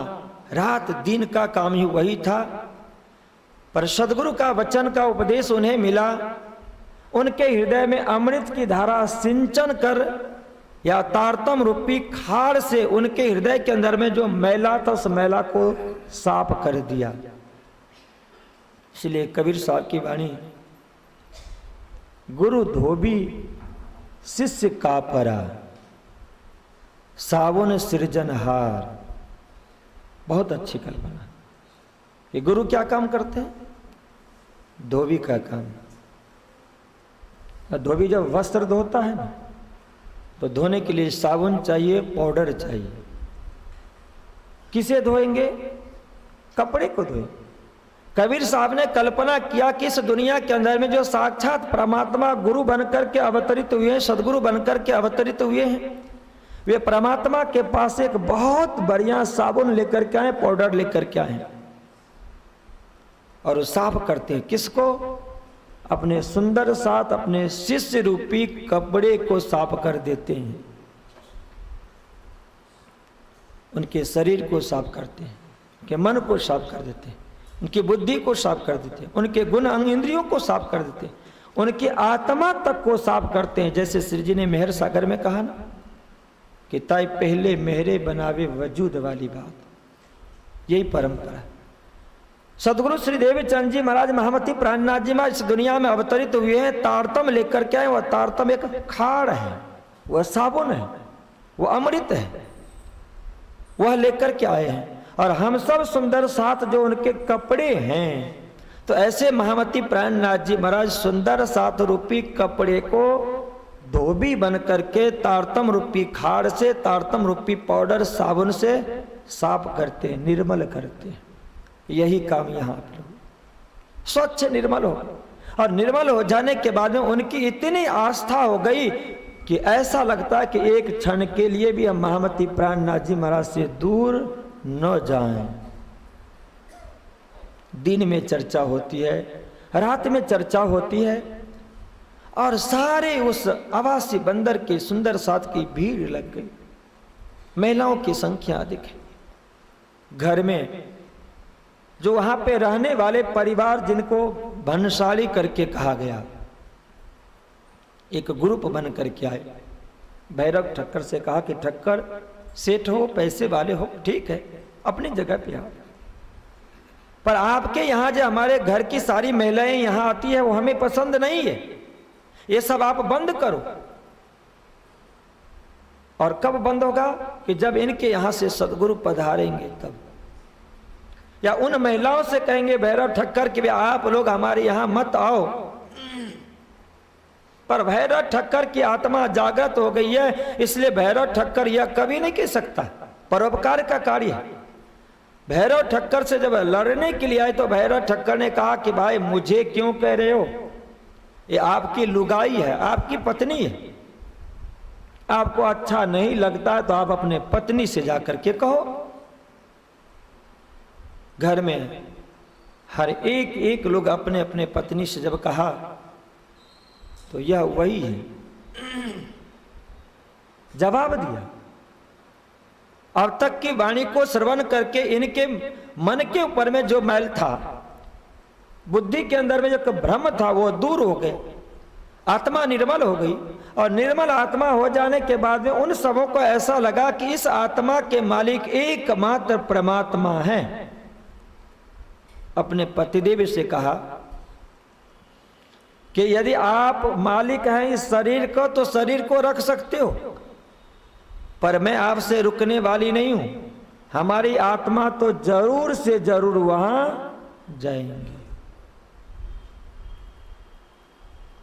रात दिन का काम ही वही था। पर सदगुरु का वचन का उपदेश उन्हें मिला, उनके हृदय में अमृत की धारा सिंचन कर या तारतम रूपी खाड़ से उनके हृदय के अंदर में जो मैला था उस मैला को साफ कर दिया। इसलिए कबीर साहब की वाणी, गुरु धोबी शिष्य का परा, सावन सृजनहार। बहुत अच्छी कल्पना। ये गुरु क्या काम करते हैं? धोबी का काम। धोबी जब वस्त्र धोता है ना, तो धोने के लिए साबुन चाहिए, पाउडर चाहिए। किसे धोएंगे? कपड़े को धोएंगे। कबीर साहब ने कल्पना किया कि इस दुनिया के अंदर में जो साक्षात परमात्मा गुरु बनकर के अवतरित हुए हैं, सदगुरु बनकर के अवतरित हुए हैं, वे परमात्मा के पास एक बहुत बढ़िया साबुन लेकर के आए, पाउडर लेकर के आए और साफ करते हैं। किसको? अपने सुंदर साथ अपने शिष्य रूपी कपड़े को साफ कर देते हैं। उनके शरीर को साफ करते हैं, उनके मन को साफ कर देते हैं, उनकी बुद्धि को साफ कर देते हैं, उनके गुण अंग इंद्रियों को साफ कर देते हैं, उनकी आत्मा तक को साफ करते हैं। जैसे श्री जी ने मेहर सागर में कहा ना कि ताई पहले मेहरे बनावे वजूद वाली बात, यही परंपरा। सदगुरु श्री देवीचंद जी महाराज महामती प्राणनाथ जी महाराज इस दुनिया में अवतरित हुए हैं, तारतम लेकर के आए। वह तारतम एक खाड़ है, वह साबुन है, वह अमृत है, वह लेकर के आए हैं। और हम सब सुंदर साथ जो उनके कपड़े हैं, तो ऐसे महामती प्राणनाथ जी महाराज सुंदर साथ रूपी कपड़े को धोबी बन करके तारतम रूपी खाड़ से, तारतम रूपी पाउडर साबुन से साफ करते हैं, निर्मल करते हैं। यही काम यहाँ आप लोग स्वच्छ निर्मल हो, और निर्मल हो जाने के बाद में उनकी इतनी आस्था हो गई कि ऐसा लगता है कि एक क्षण के लिए भी हम महामती प्राणनाथ जी महाराज से दूर न जाएं। दिन में चर्चा होती है, रात में चर्चा होती है, और सारे उस आवासी बंदर के सुंदर साथ की भीड़ लग गई। महिलाओं की संख्या अधिक है। घर में जो वहां पे रहने वाले परिवार जिनको भनशाली करके कहा गया, एक ग्रुप बन करके आए। भैरव ठक्कर से कहा कि ठक्कर सेठ हो, पैसे वाले हो, ठीक है, अपनी जगह पे आओ, पर आपके यहाँ जो हमारे घर की सारी महिलाएं यहाँ आती है वो हमें पसंद नहीं है, ये सब आप बंद करो। और कब बंद होगा? कि जब इनके यहाँ से सदगुरु पधारेंगे तब। या उन महिलाओं से कहेंगे भैरव ठक्कर कि आप लोग हमारे यहाँ मत आओ। पर भैरव ठक्कर की आत्मा जागृत हो गई है, इसलिए भैरव ठक्कर यह कभी नहीं कह सकता, परोपकार का कार्य है। भैरव ठक्कर से जब लड़ने के लिए आए तो भैरव ठक्कर ने कहा कि भाई मुझे क्यों कह रहे हो, ये आपकी लुगाई है, आपकी पत्नी है, आपको अच्छा नहीं लगता है तो आप अपने पत्नी से जाकर के कहो। घर में हर एक लोग अपने अपने पत्नी से जब कहा तो यह वही है, जवाब दिया। अब तक की वाणी को श्रवण करके इनके मन के ऊपर में जो मैल था, बुद्धि के अंदर में जो भ्रम था, वो दूर हो गए, आत्मा निर्मल हो गई। और निर्मल आत्मा हो जाने के बाद में उन सबों को ऐसा लगा कि इस आत्मा के मालिक एकमात्र परमात्मा है। अपने पतिदेव से कहा कि यदि आप मालिक हैं इस शरीर को तो शरीर को रख सकते हो, पर मैं आपसे रुकने वाली नहीं हूं, हमारी आत्मा तो जरूर से जरूर वहां जाएंगे।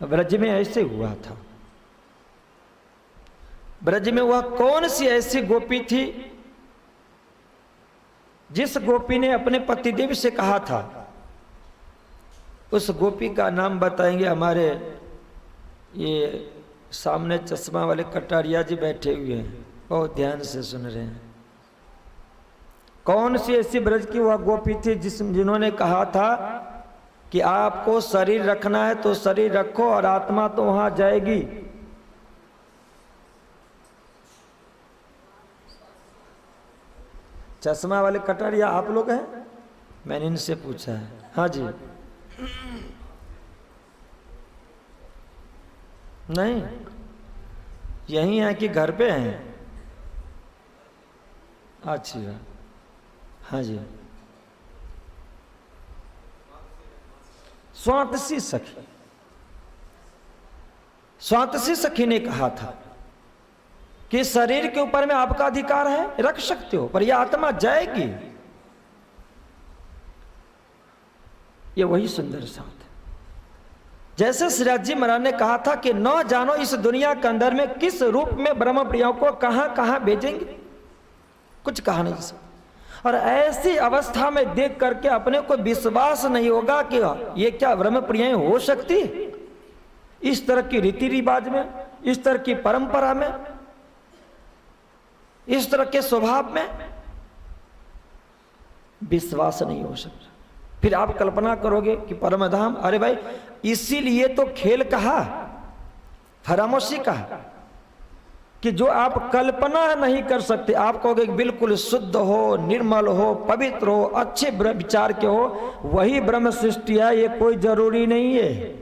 ब्रज में ऐसे हुआ था। ब्रज में वह कौन सी ऐसी गोपी थी जिस गोपी ने अपने पतिदेव से कहा था? उस गोपी का नाम बताएंगे हमारे ये सामने चश्मा वाले कटारिया जी बैठे हुए हैं, बहुत ध्यान से सुन रहे हैं। कौन सी ऐसी ब्रज की वह गोपी थी जिन्होंने कहा था कि आपको शरीर रखना है तो शरीर रखो और आत्मा तो वहां जाएगी। चश्मा वाले कटारिया आप लोग हैं? मैंने इनसे पूछा है। हाँ जी, नहीं, यही है कि घर पे हैं? अच्छा, हाँ जी। स्वातसी सखी, स्वातसी सखी ने कहा था कि शरीर के ऊपर में आपका अधिकार है, रख सकते हो, पर यह आत्मा जाएगी। ये वही सुंदर साथ है। जैसे श्रीराज जी महाराज ने कहा था कि न जानो इस दुनिया के अंदर में किस रूप में ब्रह्म प्रियों को कहां कहां भेजेंगे, कुछ कहा नहीं सकता। और ऐसी अवस्था में देख करके अपने को विश्वास नहीं होगा कि ये क्या ब्रह्म प्रियाएं हो सकती है, इस तरह की रीति रिवाज में, इस तरह की परंपरा में, इस तरह के स्वभाव में विश्वास नहीं हो सकता। फिर आप कल्पना करोगे कि परमधाम, अरे भाई इसीलिए तो खेल कहा, फरामोशी कहा। कि जो आप कल्पना नहीं कर सकते। आप कहोगे बिल्कुल शुद्ध हो, निर्मल हो, पवित्र हो, अच्छे विचार के हो, वही ब्रह्म सृष्टि है, ये कोई जरूरी नहीं है।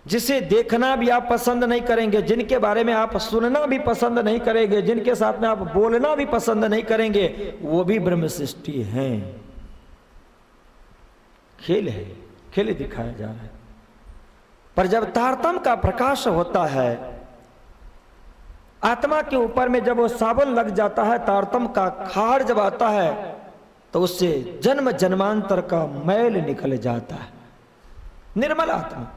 जिसे देखना भी आप पसंद नहीं करेंगे, जिनके बारे में आप सुनना भी पसंद नहीं करेंगे, जिनके साथ में आप बोलना भी पसंद नहीं करेंगे, वो भी ब्रह्म सृष्टि है। खेल है, खेल दिखाया जा रहा है। पर जब तारतम्य का प्रकाश होता है, आत्मा के ऊपर में जब वो साबुन लग जाता है, तारतम्य का खार जब आता है, तो उससे जन्म जन्मांतर का मैल निकल जाता है। निर्मल आत्मा।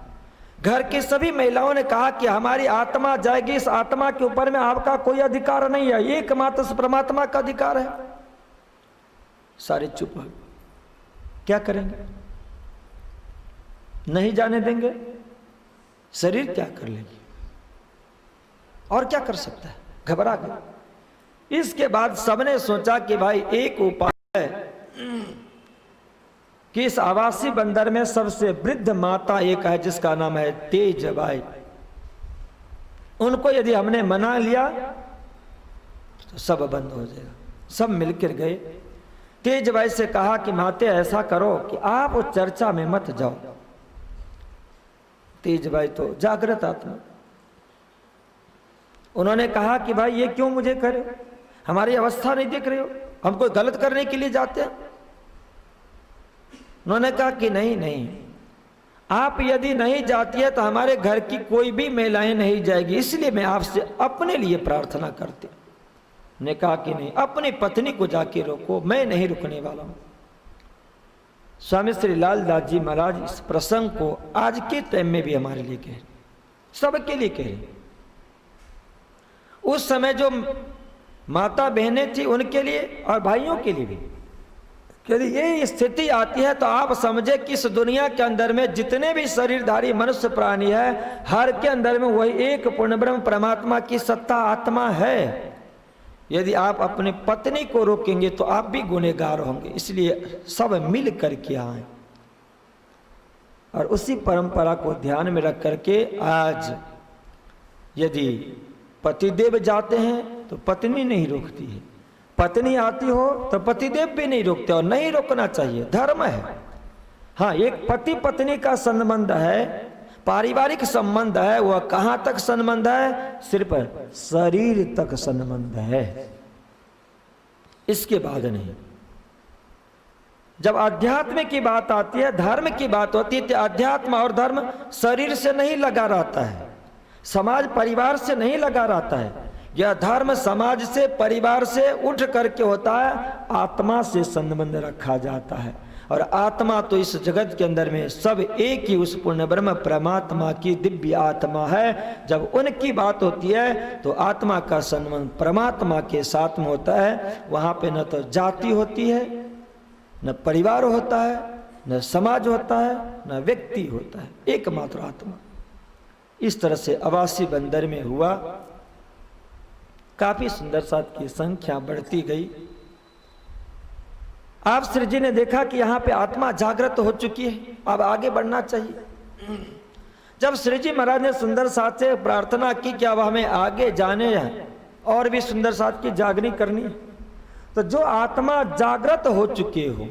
घर की सभी महिलाओं ने कहा कि हमारी आत्मा जाएगी, इस आत्मा के ऊपर में आपका कोई अधिकार नहीं है, एकमात्र परमात्मा का अधिकार है। सारे चुप हो। क्या करेंगे? नहीं जाने देंगे, शरीर क्या कर लेगी, और क्या कर सकता है, घबरा गए। इसके बाद सबने सोचा कि भाई एक उपाय है कि इस आवासी बंदर में सबसे वृद्ध माता एक है जिसका नाम है तेजबाई। उनको यदि हमने मना लिया तो सब बंद हो जाएगा। सब मिलकर गए, तेजबाई से कहा कि माते ऐसा करो कि आप उस चर्चा में मत जाओ। तेजबाई तो जागृत आत्मा, उन्होंने कहा कि भाई ये क्यों मुझे करे, हमारी अवस्था नहीं देख रहे हो, हम कोई गलत करने के लिए जाते हैं। उन्होंने कहा कि नहीं नहीं, आप यदि नहीं जाती है तो हमारे घर की कोई भी महिलाएं नहीं जाएगी, इसलिए मैं आपसे अपने लिए प्रार्थना करती। ने कहा कि नहीं, अपनी पत्नी को जाके रोको, मैं नहीं रुकने वाला हूं। स्वामी श्री लालदास जी महाराज इस प्रसंग को आज के टाइम में भी हमारे लिए कह रहे, सबके लिए कह रहे। उस समय जो माता बहनें थी उनके लिए और भाइयों के लिए भी, यदि ये स्थिति आती है तो आप समझे कि इस दुनिया के अंदर में जितने भी शरीरधारी मनुष्य प्राणी है, हर के अंदर में वही एक पूर्ण ब्रह्म परमात्मा की सत्ता आत्मा है। यदि आप अपनी पत्नी को रोकेंगे तो आप भी गुनहगार होंगे। इसलिए सब मिल करके आए और उसी परंपरा को ध्यान में रख करके आज यदि पतिदेव जाते हैं तो पत्नी नहीं रोकती है, पत्नी आती हो तो पतिदेव भी नहीं रोकते, और नहीं रोकना चाहिए, धर्म है। हाँ, एक पति पत्नी का संबंध है, पारिवारिक संबंध है, वह कहां तक संबंध है? सिर्फ शरीर तक संबंध है, इसके बाद नहीं। जब अध्यात्म की बात आती है, धर्म की बात होती है, तो अध्यात्म और धर्म शरीर से नहीं लगा रहता है, समाज परिवार से नहीं लगा रहता है। यह धर्म समाज से परिवार से उठ करके होता है, आत्मा से संबंध रखा जाता है। और आत्मा तो इस जगत के अंदर में सब एक ही उस पूर्ण ब्रह्म परमात्मा की दिव्य आत्मा है। जब उनकी बात होती है तो आत्मा का संबंध परमात्मा के साथ में होता है। वहां पे न तो जाति होती है, न परिवार होता है, न समाज होता है, न व्यक्ति होता है, एकमात्र आत्मा। इस तरह से आवासी बंदर में हुआ। काफी सुंदर साथ की संख्या बढ़ती गई। आप श्री जी ने देखा कि यहाँ पे आत्मा जागृत हो चुकी है, अब आगे बढ़ना चाहिए। जब श्री जी महाराज ने सुंदर साथ से प्रार्थना की कि अब हमें आगे जाने हैं और भी सुंदर साथ की जागनी करनी है, तो जो आत्मा जागृत हो चुके हो,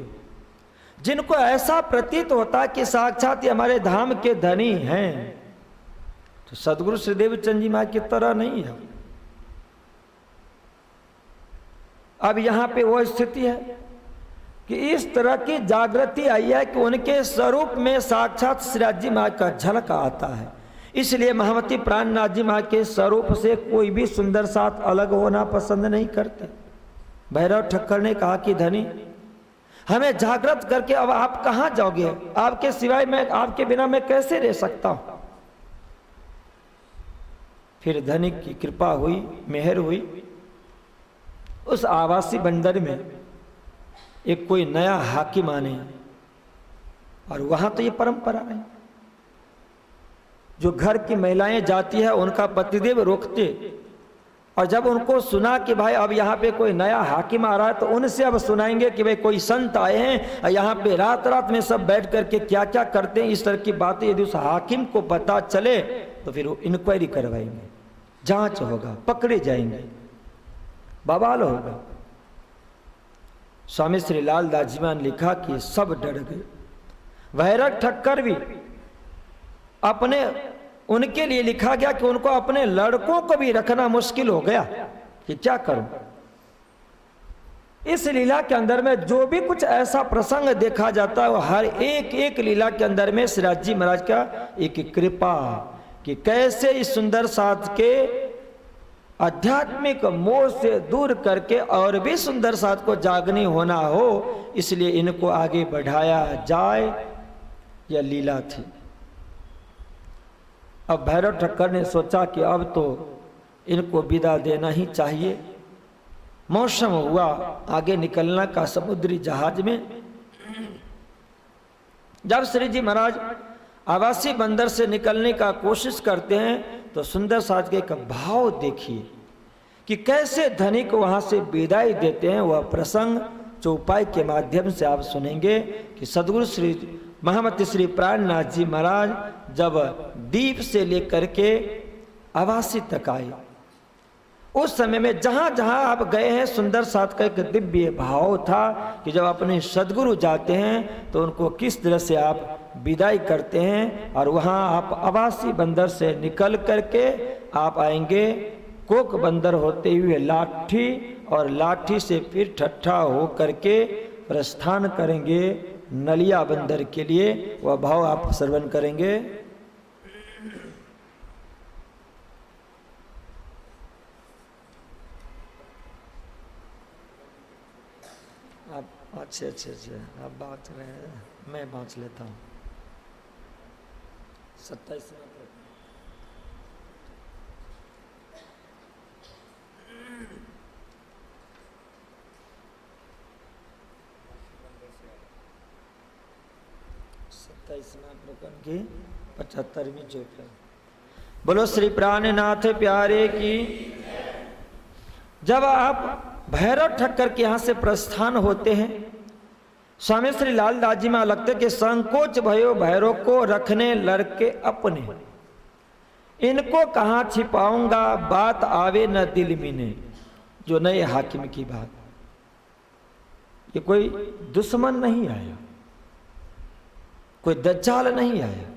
जिनको ऐसा प्रतीत होता कि साक्षात हमारे धाम के धनी हैं, तो सदगुरु श्री देवचंद जी महाराज की तरह नहीं है। अब यहाँ पे वो स्थिति है कि इस तरह की जागृति आई है कि उनके स्वरूप में साक्षात श्रीनाथ जी महाराज का झलक आता है। इसलिए महामती प्राणनाथ जी महाराज के स्वरूप से कोई भी सुंदर साथ अलग होना पसंद नहीं करते। भैरव ठक्कर ने कहा कि धनी, हमें जागृत करके अब आप कहाँ जाओगे, आपके सिवाय मैं, आपके बिना मैं कैसे रह सकता हूं। फिर धनिक की कृपा हुई, मेहर हुई। उस आवासी बंदर में एक कोई नया हाकिम आने, और वहां तो ये परंपरा नहीं। जो घर की महिलाएं जाती है उनका पतिदेव रोकते, और जब उनको सुना कि भाई अब यहाँ पे कोई नया हाकिम आ रहा है, तो उनसे अब सुनाएंगे कि भाई कोई संत आए हैं और यहाँ पे रात रात में सब बैठ करके क्या क्या करते हैं, इस तरह की बातें यदि उस हाकिम को पता चले तो फिर वो इंक्वायरी करवाएंगे। जांच होगा, पकड़े जाएंगे, बवाल होगा। स्वामी श्री लालदास जी ने लिखा कि सब डर गए। भैरव ठक्कर भी अपने, उनके लिए लिखा गया कि उनको अपने लड़कों को भी रखना मुश्किल हो गया कि क्या करूं। इस लीला के अंदर में जो भी कुछ ऐसा प्रसंग देखा जाता है, वो हर एक एक लीला के अंदर में श्रीराज जी महाराज का एक कृपा कि कैसे इस सुंदर साथ के आध्यात्मिक मोह से दूर करके और भी सुंदर साथ को जागनी होना हो, इसलिए इनको आगे बढ़ाया जाए, यह लीला थी। अब भैरव ठक्कर ने सोचा कि अब तो इनको विदा देना ही चाहिए। मौसम हुआ आगे निकलना का समुद्री जहाज में। जब श्री जी महाराज आवासी बंदर से निकलने का कोशिश करते हैं तो सुंदर साथ के एक भाव देखिए कि कैसे धनिक वहां से विदाई देते हैं। वह प्रसंग चौपाई के माध्यम से आप सुनेंगे कि सदगुरु श्री महामती श्री प्राणनाथ जी महाराज जब दीप से लेकर के आवासी तक आए, उस समय में जहां जहां आप गए हैं, सुंदर साथ का एक दिव्य भाव था कि जब अपने सदगुरु जाते हैं तो उनको किस तरह से आप विदाई करते हैं। और वहां आप आवासी बंदर से निकल करके आप आएंगे कोक बंदर होते हुए लाठी, और लाठी से फिर ठट्ठा हो करके प्रस्थान करेंगे नलिया बंदर के लिए। वह भाव आप श्रवण करेंगे। आप अच्छे आप बात रहे हैं, मैं बाँच लेता हूँ। 27 प्रकरण की 75वीं चौपाई। बोलो श्री प्राणनाथ प्यारे की। जब आप भैरव ठक्कर के यहाँ से प्रस्थान होते हैं, स्वामी श्री लालदास जी में लगते कि संकोच भयो भैरव को रखने लड़के अपने, इनको कहाँ छिपाऊंगा बात आवे न दिल मीने। जो नए हाकिम की बात, ये कोई दुश्मन नहीं आया, कोई दज्जाल नहीं आया।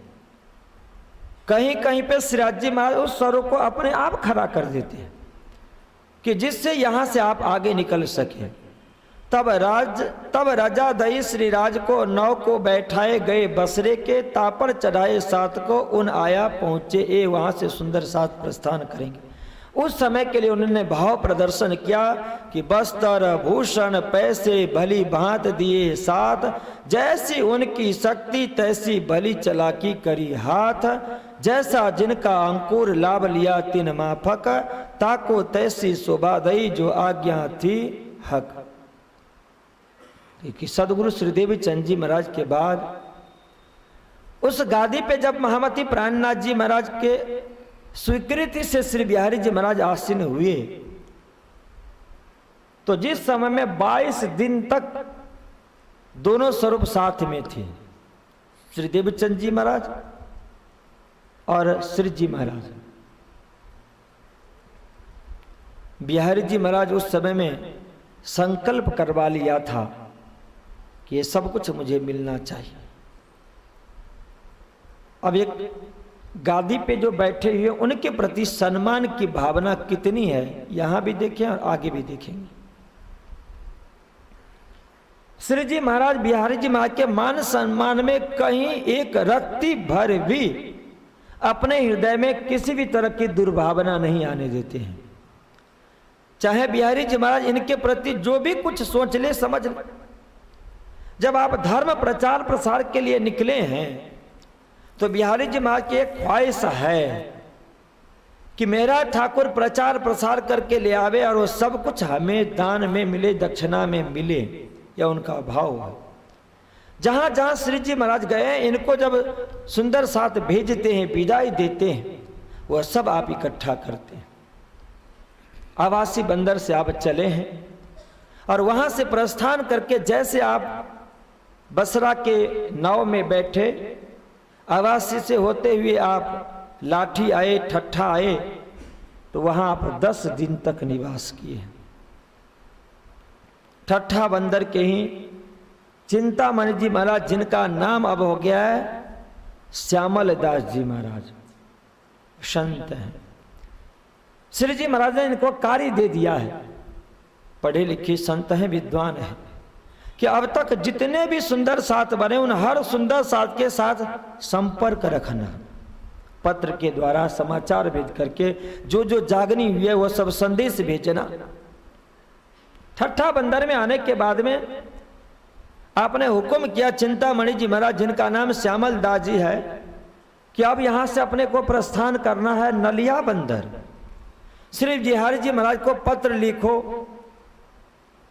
कहीं कहीं पे श्रीराज जी महाराज उस स्वरूप को अपने आप खड़ा कर देते हैं कि जिससे यहां से आप आगे निकल सके। तब राजा दई श्री राज को नौ को बैठाए गए बसरे के, तापर चढ़ाए सात को उन आया पहुंचे ए। वहां से सुंदर साथ प्रस्थान करेंगे। उस समय के लिए उन्होंने भाव प्रदर्शन किया कि बस्तर भूषण पैसे भली भांत दिए साथ, जैसी उनकी शक्ति तैसी भली चलाकी करी हाथ, जैसा जिनका अंकुर लाभ लिया तिन माफक, ताको तैसी शोभा दई जो आज्ञा थी हक। कि सदगुरु श्री देवी चंद जी महाराज के बाद उस गादी पे जब महामती प्राणनाथ जी महाराज के स्वीकृति से श्री बिहारी जी महाराज आसीन हुए, तो जिस समय में 22 दिन तक दोनों स्वरूप साथ में थे, श्री देवचंद जी महाराज और श्री जी महाराज। बिहारी जी महाराज उस समय में संकल्प करवा लिया था कि ये सब कुछ मुझे मिलना चाहिए। अब एक गादी पे जो बैठे हुए उनके प्रति सम्मान की भावना कितनी है, यहां भी देखें और आगे भी देखेंगे। श्री जी महाराज बिहारी जी महाराज के मान सम्मान में कहीं एक रत्ती भर भी अपने हृदय में किसी भी तरह की दुर्भावना नहीं आने देते हैं। चाहे बिहारी जी महाराज इनके प्रति जो भी कुछ सोच ले समझ ले, जब आप धर्म प्रचार प्रसार के लिए निकले हैं तो बिहारी जी महाराज की एक ख्वाहिश है कि मेरा ठाकुर प्रचार प्रसार करके ले आवे और वो सब कुछ हमें दान में मिले, दक्षिणा में मिले, या उनका भाव है। जहां जहां श्री जी महाराज गए, इनको जब सुंदर साथ भेजते हैं, विदाई देते हैं, वह सब आप इकट्ठा करते हैं। आवासी बंदर से आप चले हैं और वहां से प्रस्थान करके जैसे आप बसरा के नाव में बैठे, आवासी से होते हुए आप लाठी आए, ठट्ठा आए, तो वहां आप 10 दिन तक निवास किए। ठट्ठा बंदर के ही चिंतामणि जी महाराज, जिनका नाम अब हो गया है श्यामल दास जी महाराज, संत हैं। श्री जी महाराज ने इनको कार्य दे दिया है, पढ़े लिखे संत हैं, विद्वान हैं, कि अब तक जितने भी सुंदर साथ बने उन हर सुंदर साथ के साथ संपर्क रखना, पत्र के द्वारा समाचार भेज करके जो जो जागनी हुई है वो सब संदेश भेजना। ठट्ठा बंदर में आने के बाद में आपने हुक्म किया चिंतामणि जी महाराज, जिनका नाम श्यामल दास जी है, कि अब यहां से अपने को प्रस्थान करना है नलिया बंदर। श्री बिहारी जी महाराज को पत्र लिखो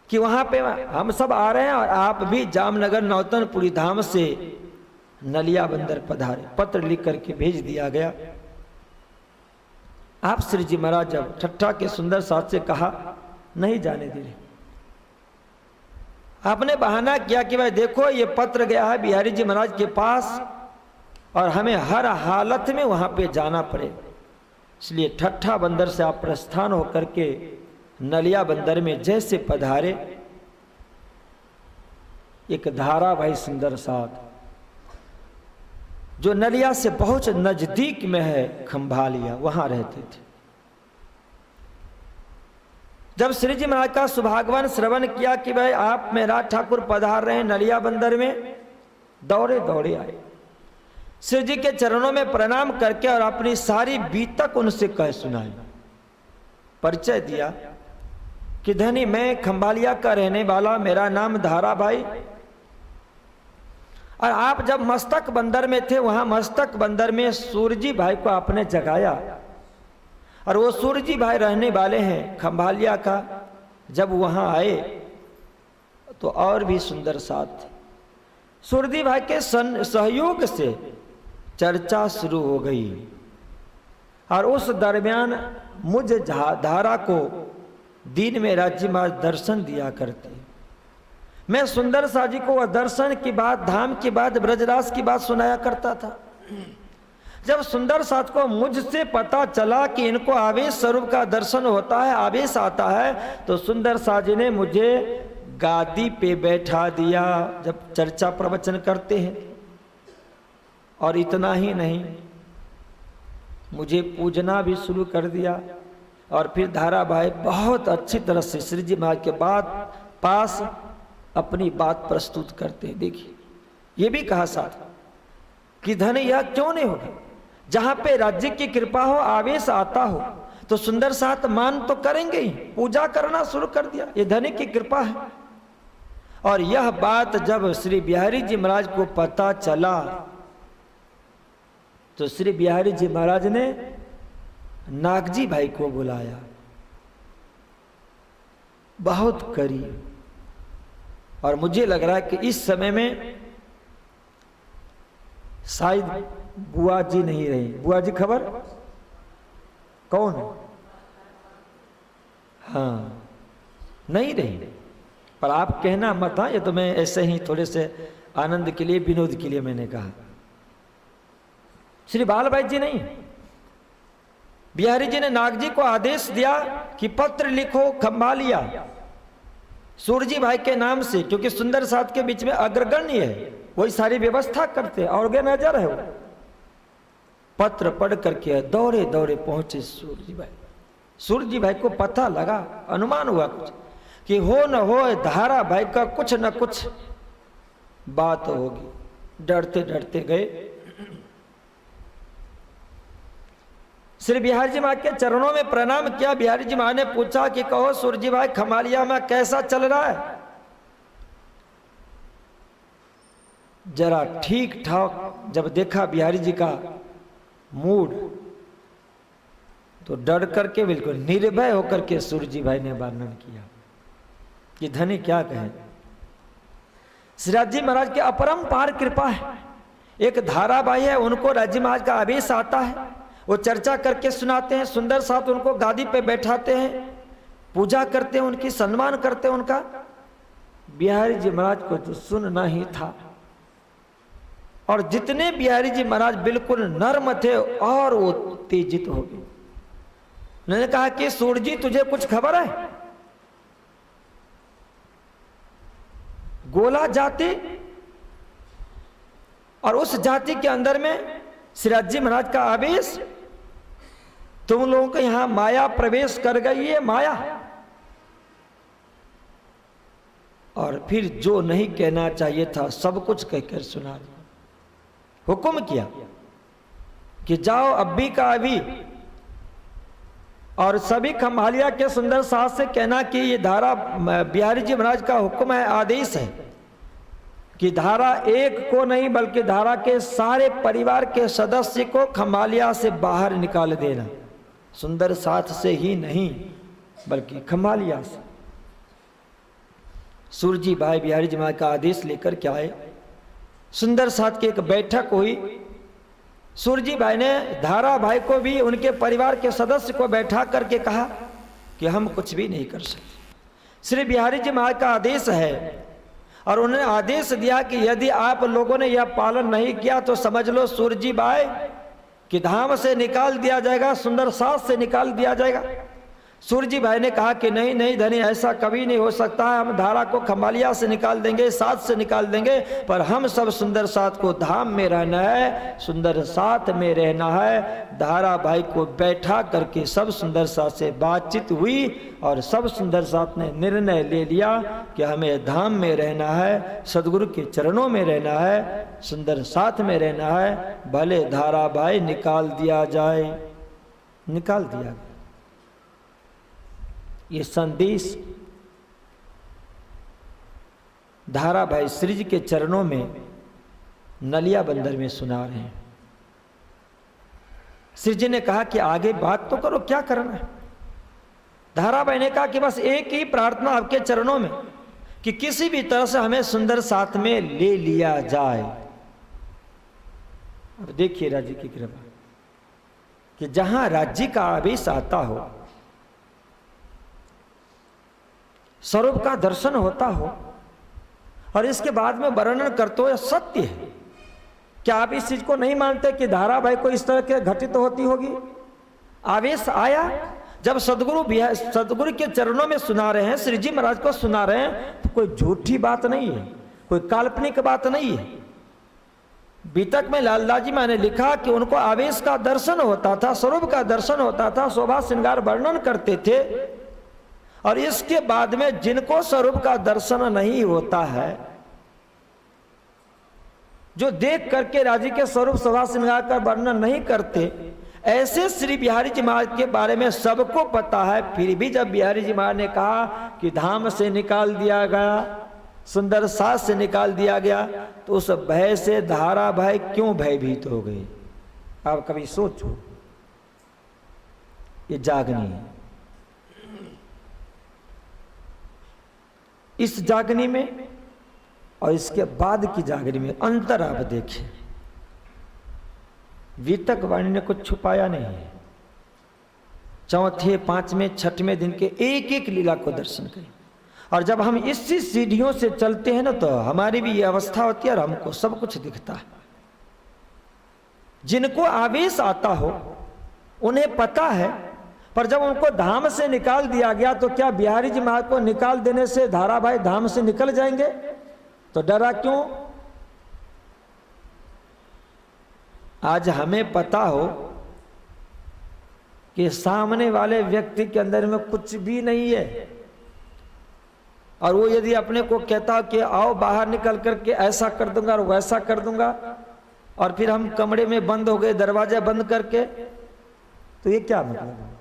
कि वहां पे हम सब आ रहे हैं और आप भी जामनगर नौतनपुरी धाम से नलिया बंदर पधारे। पत्र लिख करके भेज दिया गया। आप श्री जी महाराज जब ठट्ठा के सुंदर साथ से कहा नहीं जाने दे रहे, आपने बहाना किया कि भाई देखो ये पत्र गया है बिहारी जी महाराज के पास और हमें हर हालत में वहां पे जाना पड़े, इसलिए ठट्ठा बंदर से आप प्रस्थान होकर के नलिया बंदर में जैसे पधारे, एक धारावाही सुंदर साथ जो नलिया से बहुत नजदीक में है खंभालिया, वहां रहते थे। जब श्री जी महाराज का सुभागवान श्रवण किया कि भाई आप मेरा ठाकुर पधार रहे हैं नलिया बंदर में, दौड़े दौड़े आए, श्री जी के चरणों में प्रणाम करके और अपनी सारी बीतक उनसे कह सुनाई। परिचय दिया कि धनी मैं खंभालिया का रहने वाला, मेरा नाम धारा भाई, और आप जब मस्तक बंदर में थे वहां मस्तक बंदर में सूरजी भाई को आपने जगाया, और वो सूरजी भाई रहने वाले हैं खंभालिया का। जब वहां आए तो और भी सुंदर साथ थे। सूरजी भाई के सहयोग से चर्चा शुरू हो गई, और उस दरमियान मुझ धारा को दिन में राज्य महाराज दर्शन दिया करते। मैं सुंदर सा जी को वह दर्शन की बात, धाम की बात, ब्रजराज की बात सुनाया करता था। जब सुंदर साथ को मुझसे पता चला कि इनको आवेश स्वरूप का दर्शन होता है, आवेश आता है, तो सुंदर सा जी ने मुझे गादी पे बैठा दिया जब चर्चा प्रवचन करते हैं। और इतना ही नहीं, मुझे पूजना भी शुरू कर दिया। और फिर धारा भाई बहुत अच्छी तरह से श्री जी महाराज के पास अपनी बात प्रस्तुत करते हैं। देखिए ये भी कहा साथ कि धन यह क्यों नहीं होगा, जहां पे राज्य की कृपा हो, आवेश आता हो, तो सुंदर साथ मान तो करेंगे ही, पूजा करना शुरू कर दिया, ये धनी की कृपा है। और यह बात जब श्री बिहारी जी महाराज को पता चला तो श्री बिहारी जी महाराज ने नागजी भाई को बुलाया, बहुत करीब। और मुझे लग रहा है कि इस समय में शायद बुआ जी नहीं रही। बुआ जी खबर कौन है? हाँ नहीं रही, पर आप कहना मत, हाँ ये तो मैं ऐसे ही थोड़े से आनंद के लिए, विनोद के लिए मैंने कहा। श्री बाल भाई जी नहीं, बिहारी जी ने नागजी को आदेश दिया कि पत्र लिखो खंभालिया सूरजी भाई के नाम से, क्योंकि सुंदर साथ के बीच में अग्रगण्य है, वही सारी व्यवस्था करते, ऑर्गेनाइजर है वो। पत्र पढ़ करके दौड़े दौड़े पहुंचे सूरजी भाई। सूरजी भाई को पता लगा, अनुमान हुआ कुछ कि हो न हो धारा भाई का कुछ न कुछ बात होगी। डरते डरते गए, श्री बिहारी जी महाराज के चरणों में प्रणाम किया। बिहारी जी महाराज ने पूछा कि कहो सूरजी भाई खंभालिया में कैसा चल रहा है? जरा ठीक ठाक जब देखा बिहारी जी का मूड, तो डर करके बिल्कुल निर्भय होकर के सूरजी भाई ने वर्णन किया कि धनी क्या कहें। श्रीराज जी महाराज के अपरंपार कृपा है। एक धाराबाई है, उनको राज्य महाराज का आवेश आता है, वो चर्चा करके सुनाते हैं, सुंदर साथ उनको गादी पे बैठाते हैं, पूजा करते हैं, उनकी सम्मान करते हैं उनका। बिहारी जी महाराज को तो सुनना ही था। और जितने बिहारी जी महाराज बिल्कुल नर्म थे और वो उत्तेजित हो गए। उन्होंने कहा कि सूर्य जी तुझे कुछ खबर है? गोला जाति और उस जाति के अंदर में श्रीराज जी महाराज का आवेश, तुम लोगों के यहां माया प्रवेश कर गई है, माया। और फिर जो नहीं कहना चाहिए था सब कुछ कहकर सुना दिया। हुक्म किया कि जाओ अभी का अभी और सभी खम्भालिया के सुंदर साथ से कहना कि ये धारा बिहारी जी महाराज का हुक्म है, आदेश है कि धारा एक को नहीं बल्कि धारा के सारे परिवार के सदस्य को खम्भालिया से बाहर निकाल देना। सुंदर साथ से ही नहीं बल्कि खम्भालिया से। सूरजी भाई बिहारी जी महाराज का आदेश लेकर के आए। सुंदर साथ की एक बैठक हुई। सूरजी भाई ने धारा भाई को भी उनके परिवार के सदस्य को बैठा करके कहा कि हम कुछ भी नहीं कर सकते। श्री बिहारी जी महाराज का आदेश है और उन्होंने आदेश दिया कि यदि आप लोगों ने यह पालन नहीं किया तो समझ लो सूरजी भाई कि धाम से निकाल दिया जाएगा, सुंदर साथ से निकाल दिया जाएगा। सूरजी भाई ने कहा कि नहीं नहीं धनी, ऐसा कभी नहीं हो सकता है। हम धारा को खम्भालिया से निकाल देंगे, साथ से निकाल देंगे, पर हम सब सुंदर साथ को धाम में रहना है, सुंदर साथ में रहना है। धारा भाई को बैठा करके सब सुंदर साथ से बातचीत हुई और सब सुंदर साथ ने निर्णय ले लिया कि हमें धाम में रहना है, सदगुरु के चरणों में रहना है, सुंदर साथ में रहना है। भले धारा भाई निकाल दिया जाए। निकाल दिया। ये संदेश धारा भाई श्री जी के चरणों में नलिया बंदर में सुना रहे हैं। श्री जी ने कहा कि आगे बात तो करो, क्या करना है। धारा भाई ने कहा कि बस एक ही प्रार्थना आपके चरणों में कि किसी भी तरह से हमें सुंदर साथ में ले लिया जाए। अब देखिए राज्य की कृपा कि जहां राज्य का आवेश आता हो, स्वरूप का दर्शन होता हो और इसके बाद में वर्णन करते हो, यह सत्य है। क्या आप इस चीज को नहीं मानते कि धारा भाई को इस तरह के घटित होती होगी? आवेश आया जब सदगुरु के चरणों में सुना रहे हैं, श्री जी महाराज को सुना रहे हैं, तो कोई झूठी बात नहीं है, कोई काल्पनिक बात नहीं है। बीतक में लालदास जी मैंने लिखा कि उनको आवेश का दर्शन होता था, स्वरूप का दर्शन होता था, शोभा श्रृंगार वर्णन करते थे। और इसके बाद में जिनको स्वरूप का दर्शन नहीं होता है, जो देख करके राजी के स्वरूप शोभा श्रृंगार का वर्णन नहीं करते, ऐसे श्री बिहारी जी महाराज के बारे में सबको पता है। फिर भी जब बिहारी जी महाराज ने कहा कि धाम से निकाल दिया गया, सुंदर साथ से निकाल दिया गया, तो उस भय से धारा भाई क्यों भयभीत हो गए? आप कभी सोचो। ये जागनी है। इस जागनी में और इसके बाद की जागनी में अंतर आप देखिए। वीतक वाणी ने कुछ छुपाया नहीं है। चौथे, पांचवें, छठवें दिन के एक एक लीला को दर्शन करें। और जब हम इसी सीढ़ियों से चलते हैं ना, तो हमारी भी ये अवस्था होती है और हमको सब कुछ दिखता है। जिनको आवेश आता हो उन्हें पता है, पर जब उनको धाम से निकाल दिया गया तो क्या बिहारी जी महाराज को निकाल देने से धारा भाई धाम से निकल जाएंगे? तो डरा क्यों? आज हमें पता हो कि सामने वाले व्यक्ति के अंदर में कुछ भी नहीं है, और वो यदि अपने को कहता कि आओ बाहर निकल करके ऐसा कर दूंगा और वैसा कर दूंगा, और फिर हम कमरे में बंद हो गए दरवाजा बंद करके, तो ये क्या मतलब है?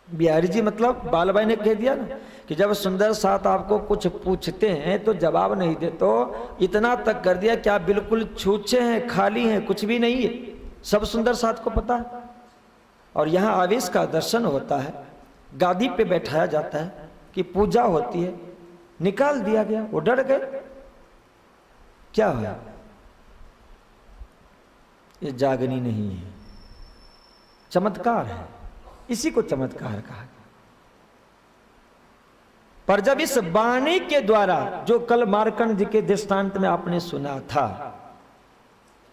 बिहारी जी मतलब बाल भाई ने कह दिया ना कि जब सुंदर साथ आपको कुछ पूछते हैं तो जवाब नहीं दे, तो इतना तक कर दिया कि आप बिल्कुल छूछे हैं, खाली हैं, कुछ भी नहीं है। सब सुंदर साथ को पता है। और यहाँ आवेश का दर्शन होता है, गादी पे बैठाया जाता है कि पूजा होती है, निकाल दिया गया, वो डर गए। क्या हुआ? ये जागनी नहीं है, चमत्कार है। इसी को चमत्कार कहा गया। पर जब इस वाणी के द्वारा, जो कल मार्कंड जी के दृष्टांत में आपने सुना था,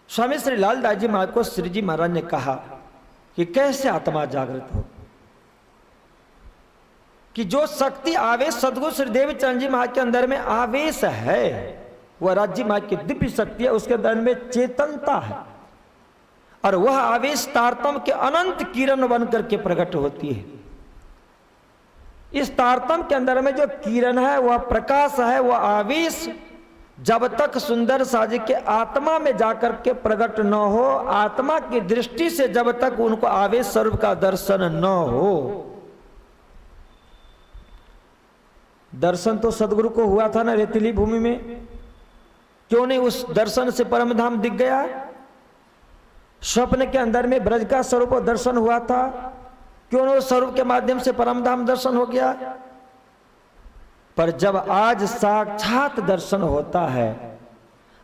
स्वामी श्री लालदास जी महाराज को श्री जी महाराज ने कहा कि कैसे आत्मा जागृत हो। कि जो शक्ति आवेश सदगुरु श्रीदेव चंद जी महाराज के अंदर में आवेश है, वह राज्य महाराज की दिव्य शक्ति है, उसके अंदर में चेतनता है, और वह आवेश तारतम के अनंत किरण बन करके प्रकट होती है। इस तारतम के अंदर में जो किरण है, वह प्रकाश है, वह आवेश जब तक सुंदर साजी के आत्मा में जाकर के प्रकट न हो, आत्मा की दृष्टि से जब तक उनको आवेश स्वरूप का दर्शन न हो। दर्शन तो सदगुरु को हुआ था ना रेतीली भूमि में, क्यों नहीं उस दर्शन से परम धाम दिख गया? स्वप्न के अंदर में ब्रज का स्वरूप दर्शन हुआ था, क्यों नहीं उस स्वरूप के माध्यम से परम धाम दर्शन हो गया? पर जब आज साक्षात दर्शन होता है,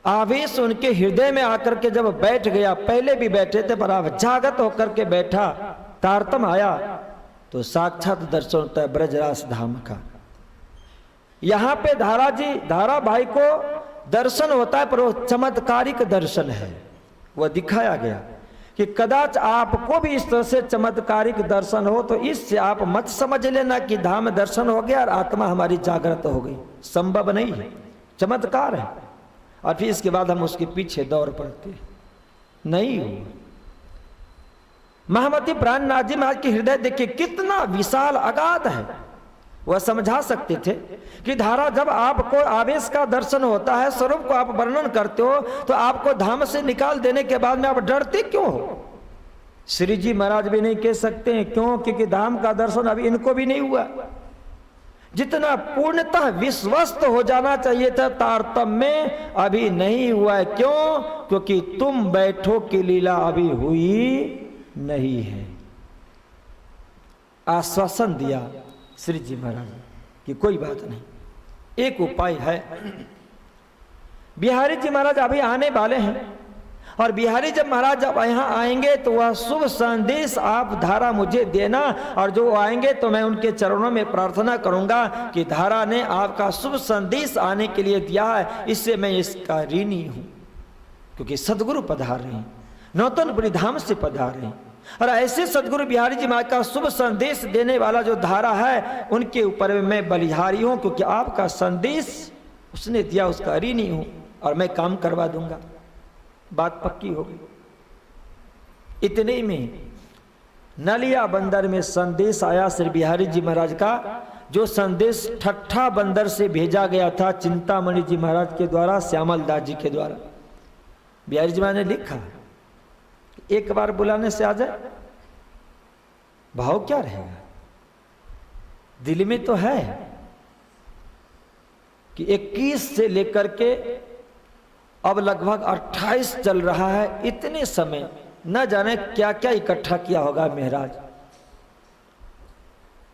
आवेश उनके हृदय में आकर के जब बैठ गया, पहले भी बैठे थे पर अब जागृत होकर के बैठा, तारतम आया, तो साक्षात दर्शन होता है ब्रजरास धाम का। यहां पे धारा भाई को दर्शन होता है, पर वो चमत्कारिक दर्शन है, वह दिखाया गया कि कदाच आपको भी इस तरह से चमत्कारिक दर्शन हो तो इससे आप मत समझ लेना कि धाम दर्शन हो गया और आत्मा हमारी जागृत हो गई। संभव नहीं है, चमत्कार है, और फिर इसके बाद हम उसके पीछे दौड़ पड़ते नहीं हो। महामती प्राणनाथ जी महाराज के हृदय देखिए कितना विशाल अगाध है, वह समझा सकते थे कि धारा जब आपको आवेश का दर्शन होता है, स्वरूप को आप वर्णन करते हो, तो आपको धाम से निकाल देने के बाद में आप डरते क्यों हो? श्री जी महाराज भी नहीं कह सकते हैं, क्यों? क्योंकि धाम का दर्शन अभी इनको भी नहीं हुआ। जितना पूर्णतः विश्वस्त हो जाना चाहिए था तारतम्य में, अभी नहीं हुआ है। क्यों? क्योंकि तुम बैठो की लीला अभी हुई नहीं है। आश्वासन दिया श्री जी महाराज कि कोई बात नहीं, एक उपाय है। बिहारी जी महाराज अभी आने वाले हैं, और बिहारी जब महाराज जब यहाँ आएंगे तो वह शुभ संदेश आप धारा मुझे देना, और जो आएंगे तो मैं उनके चरणों में प्रार्थना करूंगा कि धारा ने आपका शुभ संदेश आने के लिए दिया है, इससे मैं इसका ऋणी हूं, क्योंकि सदगुरु पधार रहे हैं, नौतनपुरी धाम से पधार रहे हैं, और ऐसे सदगुरु बिहारी जी महाराज का शुभ संदेश देने वाला जो धारा है, उनके ऊपर मैं बलिहारी हूं, क्योंकि आपका संदेश उसने दिया, उसका ऋणी हूं, और मैं काम करवा दूंगा। बात पक्की हो गई। इतने में नलिया बंदर में संदेश आया श्री बिहारी जी महाराज का, जो संदेश ठट्ठा बंदर से भेजा गया था चिंतामणि जी महाराज के द्वारा, श्यामल दास जी के द्वारा। बिहारी जी महाराज ने लिखा, एक बार बुलाने से आ जाए, भाव क्या रहेगा? दिल में तो है कि 21 से लेकर के अब लगभग 28 चल रहा है, इतने समय न जाने क्या क्या इकट्ठा किया होगा महाराज।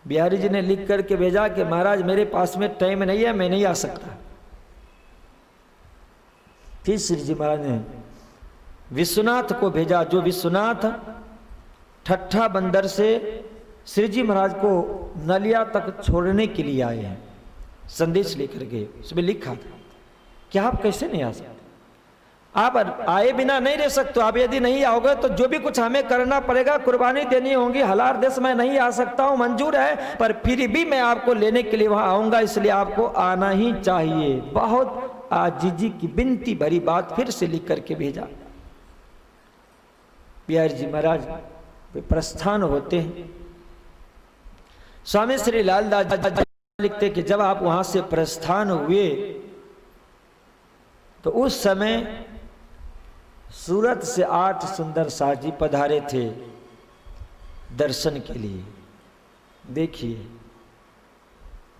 बिहारी जी ने लिख करके भेजा कि महाराज मेरे पास में टाइम नहीं है, मैं नहीं आ सकता। फिर श्री जी महाराज ने विश्वनाथ को भेजा, जो विश्वनाथ ठट्ठा बंदर से श्री जी महाराज को नलिया तक छोड़ने के लिए आए हैं, संदेश लेकर गए। उसमें लिखा था कि आप कैसे नहीं आ सकते, आप आए बिना नहीं रह सकते, आप यदि नहीं आओगे तो जो भी कुछ हमें करना पड़ेगा, कुर्बानी देनी होगी, हलार देश में नहीं आ सकता हूं, मंजूर है, पर फिर भी मैं आपको लेने के लिए वहां आऊंगा, इसलिए आपको आना ही चाहिए। बहुत आजीजी की विनती भरी बात फिर से लिख करके भेजा। बिहारी जी महाराज प्रस्थान होते हैं। स्वामी श्री लालदास जी लिखते कि जब आप वहां से प्रस्थान हुए तो उस समय सूरत से 8 सुंदर शाह जी पधारे थे दर्शन के लिए। देखिए,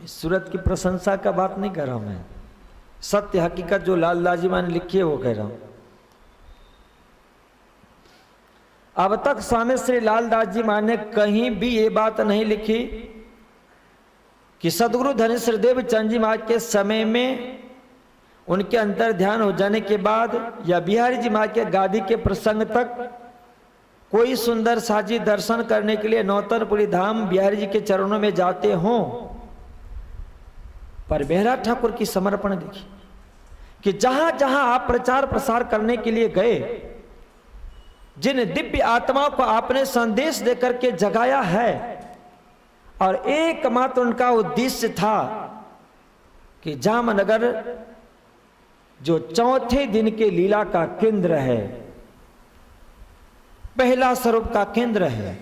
सूरत की प्रशंसा का बात नहीं कर रहा हूं मैं, सत्य हकीकत जो लालदास जी ने लिखी है वो कह रहा हूं। अब तक स्वामी श्री लालदास जी महाराज ने कहीं भी ये बात नहीं लिखी कि सदगुरु धनेश्वर देव चंद जी महाराज के समय में उनके अंतर ध्यान हो जाने के बाद या बिहारी जी महाराज के गादी के प्रसंग तक कोई सुंदर साजी दर्शन करने के लिए नौतनपुरी धाम बिहारी जी के चरणों में जाते हों। पर बेहरा ठाकुर की समर्पण देखी कि जहां जहां आप प्रचार प्रसार करने के लिए गए, जिन दिव्य आत्माओं को आपने संदेश देकर के जगाया है, और एकमात्र उनका उद्देश्य था कि जामनगर जो चौथे दिन के लीला का केंद्र है, पहला स्वरूप का केंद्र है,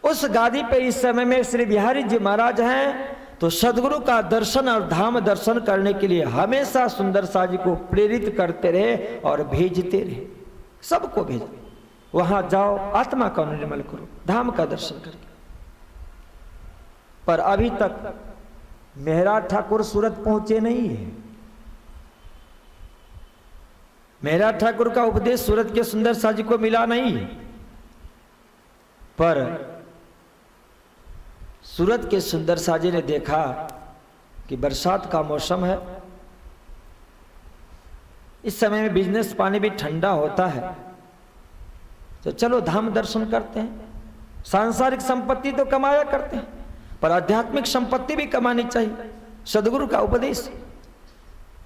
उस गादी पे इस समय में श्री बिहारी जी महाराज हैं। तो सदगुरु का दर्शन और धाम दर्शन करने के लिए हमेशा सुंदर सा जी को प्रेरित करते रहे और भेजते रहे, सबको भेज, वहां जाओ, आत्मा का निर्मल करो, धाम का दर्शन करके। पर अभी तक मेहरा ठाकुर सूरत पहुंचे नहीं है। मेहरा ठाकुर का उपदेश सूरत के सुंदर सा जी को मिला नहीं है। पर सूरत के सुंदर साजी ने देखा कि बरसात का मौसम है, इस समय में बिजनेस पानी भी ठंडा होता है, तो चलो धाम दर्शन करते हैं। सांसारिक संपत्ति तो कमाया करते हैं, पर आध्यात्मिक संपत्ति भी कमानी चाहिए, सदगुरु का उपदेश।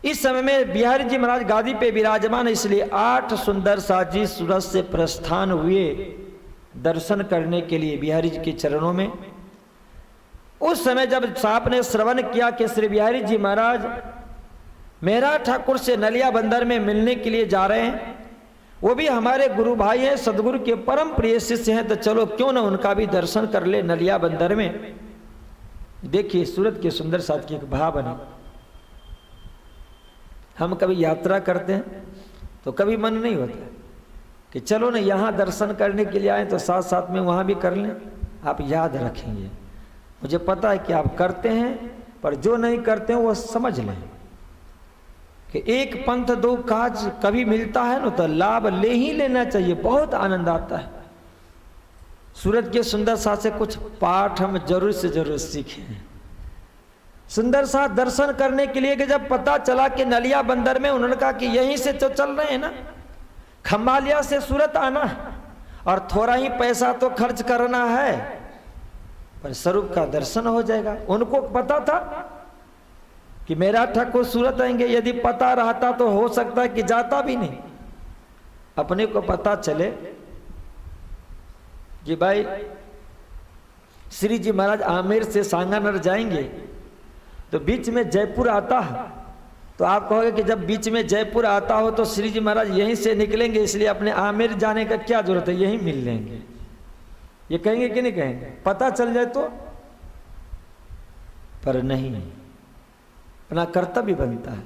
इस समय में बिहारी जी महाराज गादी पे विराजमान, इसलिए 8 सुंदर साजी सूरत से प्रस्थान हुए दर्शन करने के लिए बिहारी जी के चरणों में। उस समय जब सांप ने श्रवण किया कि श्री बिहारी जी महाराज मेहरा ठाकुर से नलिया बंदर में मिलने के लिए जा रहे हैं, वो भी हमारे गुरु भाई हैं, सदगुरु के परम प्रिय शिष्य हैं, तो चलो क्यों ना उनका भी दर्शन कर ले नलिया बंदर में। देखिए सूरत के सुंदर साथ की एक भावना। हम कभी यात्रा करते हैं तो कभी मन नहीं होता कि चलो ना यहाँ दर्शन करने के लिए आए तो साथ साथ में वहाँ भी कर लें। आप याद रखेंगे, मुझे पता है कि आप करते हैं, पर जो नहीं करते हैं वो समझ लें कि एक पंथ दो काज कभी मिलता है ना तो लाभ ले ही लेना चाहिए, बहुत आनंद आता है। सूरत के सुंदर साथ से कुछ पाठ हम जरूर से जरूर सीखें। सुंदर साथ दर्शन करने के लिए कि जब पता चला कि नलिया बंदर में, उन्होंने कहा कि यहीं से तो चल रहे हैं ना, खम्बालिया से सूरत आना और थोड़ा ही पैसा तो खर्च करना है, पर स्वरूप का दर्शन हो जाएगा। उनको पता था कि मेरा ठाकुर सूरत आएंगे, यदि पता रहता तो हो सकता है कि जाता भी नहीं। अपने को पता चले कि भाई श्री जी महाराज आमेर से सांगानर जाएंगे, तो बीच में जयपुर आता है, तो आप कहोगे कि जब बीच में जयपुर आता हो तो श्री जी महाराज यहीं से निकलेंगे, इसलिए अपने आमेर जाने का क्या जरूरत है, यहीं मिल लेंगे। ये कहेंगे कि नहीं कहेंगे, पता चल जाए तो? पर नहीं, अपना कर्तव्य बनता है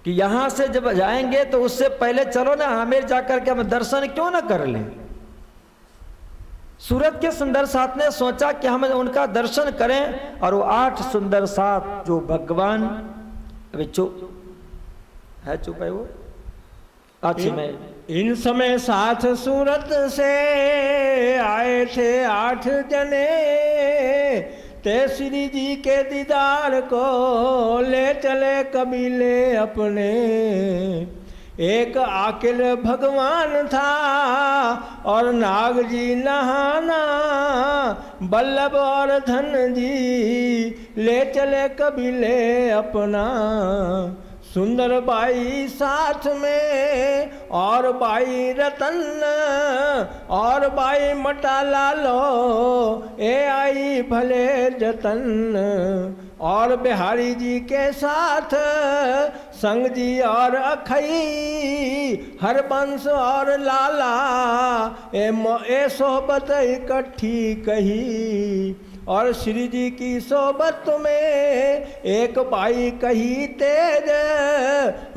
कि यहां से जब जाएंगे तो उससे पहले चलो ना आमेर जाकर के हम दर्शन क्यों ना कर लें। सूरत के सुंदर साथ ने सोचा कि हम उनका दर्शन करें, और वो 8 सुंदर साथ जो भगवान, अभी चुप है वो अच्छी में इन समय साथ सूरत से आए थे 8 जने, ते श्री जी के दीदार को ले चले कबीले अपने। एक आकिल भगवान था और नाग जी नहाना, बल्लभ और धन जी ले चले कबीले अपना। सुंदर बाई साथ में और बाई रतन और बाई मटा लालो, ए आई भले जतन। और बिहारी जी के साथ संग जी और अखई, हरबंश और लाला, ए सोहबत इकट्ठी कही। और श्री जी की सोबत में एक बाई कही तेज,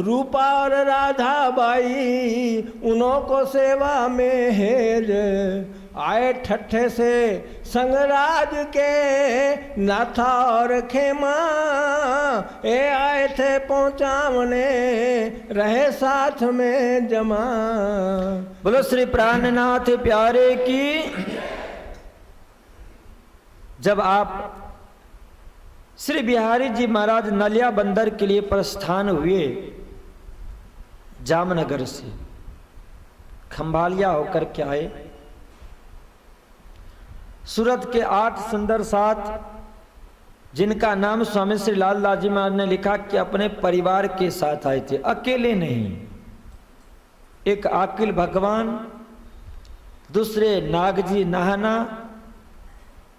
रूपा और राधा बाई उन्हों को सेवा में हेज। आए ठट्ठे से संगराज के नाथा और खेमा, ए आए थे पहुंचावने रहे साथ में जमा। बोलो श्री प्राणनाथ प्यारे की। जब आप श्री बिहारी जी महाराज नलिया बंदर के लिए प्रस्थान हुए, जामनगर से खंभालिया होकर के आए, सूरत के 8 सुंदर साथ जिनका नाम स्वामी श्री लाल दास जी महाराज ने लिखा कि अपने परिवार के साथ आए थे, अकेले नहीं। एक आकिल भगवान, दूसरे नागजी नहाना,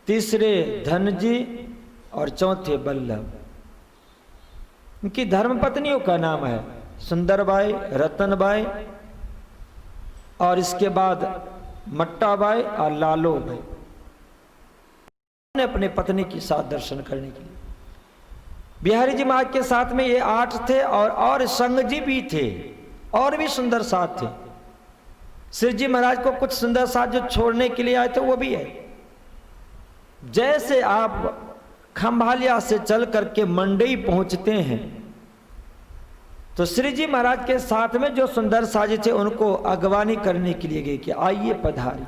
तीसरे धन जी और चौथे बल्लभ। इनकी धर्मपत्नियों का नाम है सुंदरबाई, रतनबाई और इसके बाद मट्टाबाई और लालोबाई। अपने पत्नी के साथ दर्शन करने के लिए बिहारी जी महाराज के साथ में ये 8 थे और संग जी भी थे और भी सुंदर साथ थे। श्री जी महाराज को कुछ सुंदर साथ जो छोड़ने के लिए आए थे वो भी है। जैसे आप खंभालिया से चल करके मंडई पहुंचते हैं तो श्री जी महाराज के साथ में जो सुंदर साजी थे उनको अगवानी करने के लिए गए कि आइए पधारिए।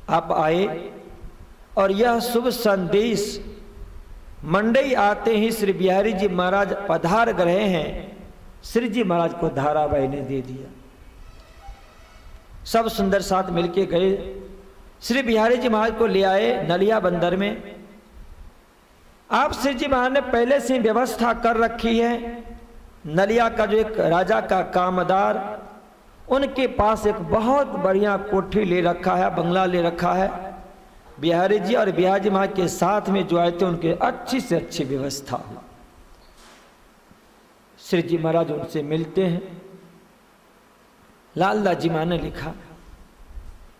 आप आए और यह शुभ संदेश मंडई आते ही श्री बिहारी जी महाराज पधार गए हैं, श्री जी महाराज को धाराबाई ने दे दिया। सब सुंदर साथ मिलके गए, श्री बिहारी जी महाराज को ले आए नलिया बंदर में। आप श्री जी महाराज ने पहले से व्यवस्था कर रखी है। नलिया का जो एक राजा का कामदार, उनके पास एक बहुत बढ़िया कोठी ले रखा है, बंगला ले रखा है। बिहारी जी और बिहारी जी महाराज के साथ में जो आए थे उनके अच्छी से अच्छी व्यवस्था हुई। श्री जी महाराज उनसे मिलते हैं। लालदास जी महाराज ने लिखा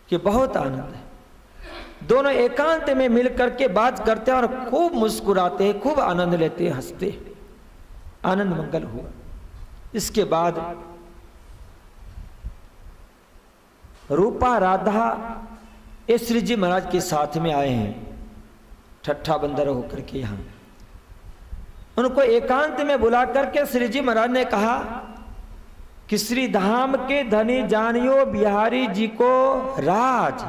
कि बहुत आनंद है, दोनों एकांत में मिल करके बात करते हैं और खूब मुस्कुराते हैं, खूब आनंद लेते हैं, हंसते हैं। आनंद मंगल हुआ। इसके बाद रूपा राधा ये श्री जी महाराज के साथ में आए हैं ठट्ठा बंदर होकर के। यहां उनको एकांत में बुला करके श्री जी महाराज ने कहा कि श्री धाम के धनी जानियो बिहारी जी को राज,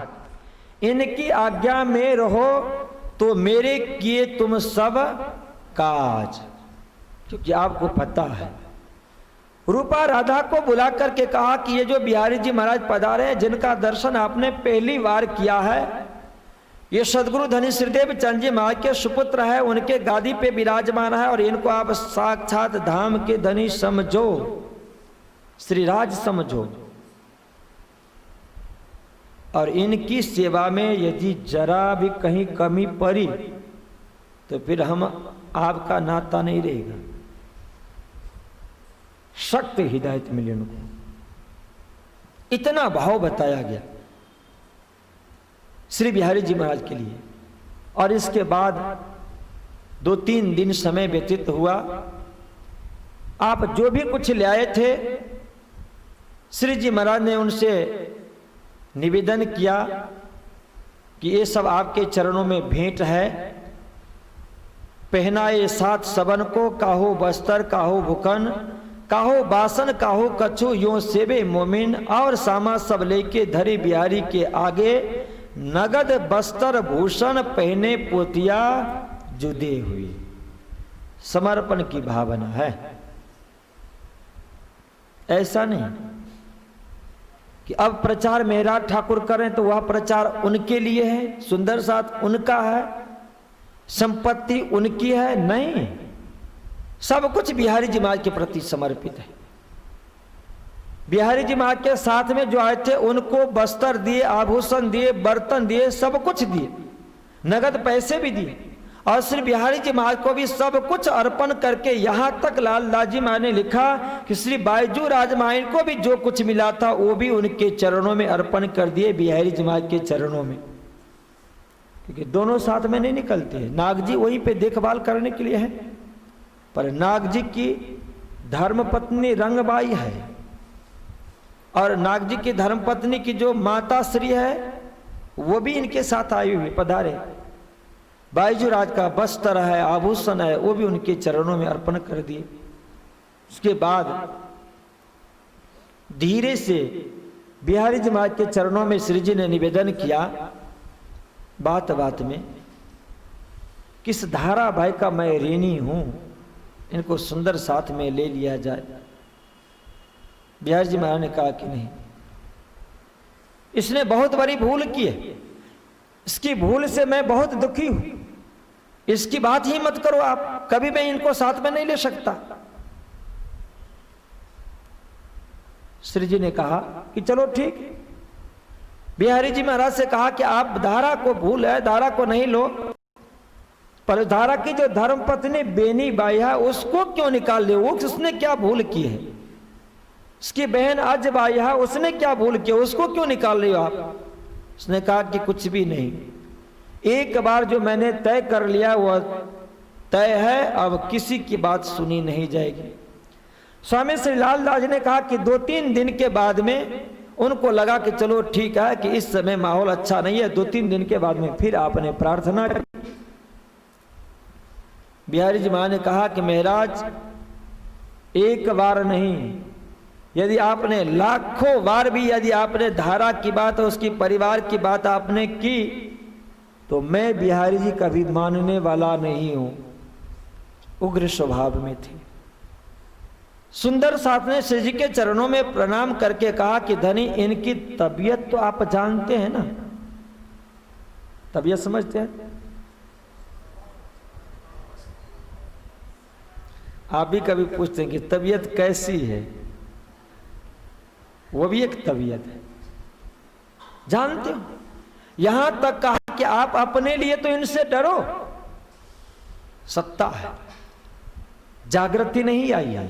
इनकी आज्ञा में रहो तो मेरे किए तुम सब काज। क्योंकि आपको पता है, रूपा राधा को बुला करके कहा कि ये जो बिहारी जी महाराज पधारे हैं, जिनका दर्शन आपने पहली बार किया है, ये सदगुरु धनी श्रीदेव चंद जी महाराज के सुपुत्र है, उनके गादी पे विराजमान है और इनको आप साक्षात धाम के धनी समझो, श्रीराज समझो। और इनकी सेवा में यदि जरा भी कहीं कमी पड़ी तो फिर हम आपका नाता नहीं रहेगा। सख्त हिदायत मिली उनको, इतना भाव बताया गया श्री बिहारी जी महाराज के लिए। और इसके बाद 2-3 दिन समय व्यतीत हुआ। आप जो भी कुछ ले आए थे, श्री जी महाराज ने उनसे निवेदन किया कि ये सब आपके चरणों में भेंट है। पहनाए 7 सबन को, काहो बस्तर काहो भुकन, काहो बासन काहो कछु, यो सेवे मोमिन। और सामा सब लेके धरी बिहारी के आगे, नगद बस्तर भूषण पहने पोतिया जुदे हुई। समर्पण की भावना है। ऐसा नहीं कि अब प्रचार मेहराज ठाकुर करें तो वह प्रचार उनके लिए है, सुंदर साथ उनका है, संपत्ति उनकी है। नहीं, सब कुछ बिहारी जी महाराज के प्रति समर्पित है। बिहारी जी महाराज के साथ में जो आए थे उनको वस्त्र दिए, आभूषण दिए, बर्तन दिए, सब कुछ दिए, नगद पैसे भी दिए। और श्री बिहारी जी महाराज को भी सब कुछ अर्पण करके, यहां तक लालदास जी महाराज ने लिखा कि श्री बायजू राजमाइन को भी जो कुछ मिला था वो भी उनके चरणों में अर्पण कर दिए, बिहारी जी महाराज के चरणों में। क्योंकि दोनों साथ में नहीं निकलते हैं। नाग जी वहीं पे देखभाल करने के लिए है, पर नाग जी की धर्मपत्नी रंगबाई है और नाग जी की धर्मपत्नी की जो माता श्री है वो भी इनके साथ आई हुई पधारे। बाईजू राज का वस्त्र है, आभूषण है, वो भी उनके चरणों में अर्पण कर दिए। उसके बाद धीरे से बिहारी जी महाराज के चरणों में श्री जी ने निवेदन किया, बात बात में, किस धारा भाई का मैं ऋणी हूं, इनको सुंदर साथ में ले लिया जाए। बिहारी जी महाराज ने कहा कि नहीं, इसने बहुत बड़ी भूल की है, इसकी भूल से मैं बहुत दुखी हूं, इसकी बात ही मत करो आप, कभी मैं इनको साथ में नहीं ले सकता। श्री जी ने कहा कि चलो ठीक, बिहारी जी महाराज से कहा कि आप धारा को भूल है, धारा को नहीं लो, पर धारा की जो धर्म पत्नी बेनी बाई है उसको क्यों निकाल ले? वो उसने क्या भूल की है? उसकी बहन आज बाई है, उसने क्या भूल किया, उसको क्यों निकाल रहे हो आप? उसने कहा कि कुछ भी नहीं, एक बार जो मैंने तय कर लिया वह तय है, अब किसी की बात सुनी नहीं जाएगी। स्वामी श्री लालदास ने कहा कि 2-3 दिन के बाद में उनको लगा कि चलो ठीक है कि इस समय माहौल अच्छा नहीं है। 2-3 दिन के बाद में फिर आपने प्रार्थना की। बिहारी जी महाराज ने कहा कि महाराज एक बार नहीं, यदि आपने लाखों बार भी यदि आपने धारा की बात और उसकी परिवार की बात आपने की तो मैं बिहारी जी कभी मानने वाला नहीं हूं। उग्र स्वभाव में थे। सुंदर साथ ने श्री जी के चरणों में प्रणाम करके कहा कि धनी इनकी तबीयत तो आप जानते हैं ना, तबीयत समझते हैं? आप भी कभी पूछते हैं कि तबीयत कैसी है? वो भी एक तबीयत है, जानते हो। यहां तक कहा कि आप अपने लिए तो इनसे डरो, सत्ता है, जागृति नहीं आई है,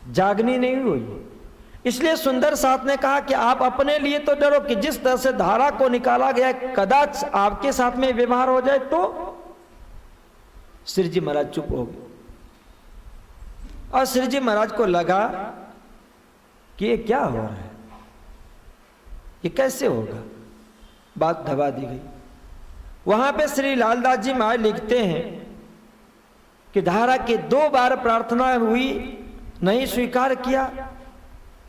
जागनी नहीं हुई। इसलिए सुंदर साथ ने कहा कि आप अपने लिए तो डरो कि जिस तरह से धारा को निकाला गया कदाच आपके साथ में व्यवहार हो जाए तो। श्री जी महाराज चुप हो गए और श्री जी महाराज को लगा कि ये क्या हो रहा है, ये कैसे होगा, बात दबा दी गई। वहां पे श्री लालदास जी महाराज लिखते हैं कि धारा की 2 बार प्रार्थना हुई, नहीं स्वीकार किया,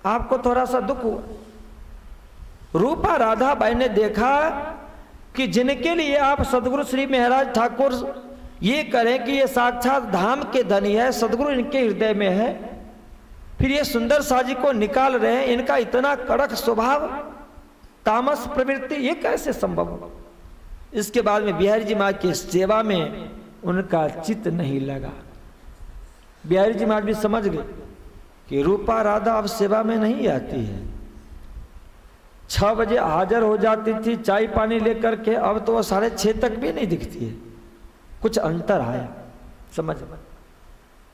आपको थोड़ा सा दुख हुआ। रूपा राधा बाई ने देखा कि जिनके लिए आप सदगुरु श्री महाराज ठाकुर ये करें कि ये साक्षात धाम के धनी है, सदगुरु इनके हृदय में है, फिर ये सुंदर साजी को निकाल रहे हैं, इनका इतना कड़क स्वभाव, तामस प्रवृत्ति, ये कैसे संभव हो? इसके बाद में बिहारी जी महाराज की सेवा में उनका चित्त नहीं लगा। बिहारी जी महाराज भी समझ गए कि रूपा राधा अब सेवा में नहीं आती है। 6 बजे हाजिर हो जाती थी चाय पानी लेकर के, अब तो वो 6:30 तक भी नहीं दिखती है। कुछ अंतर आया, समझ।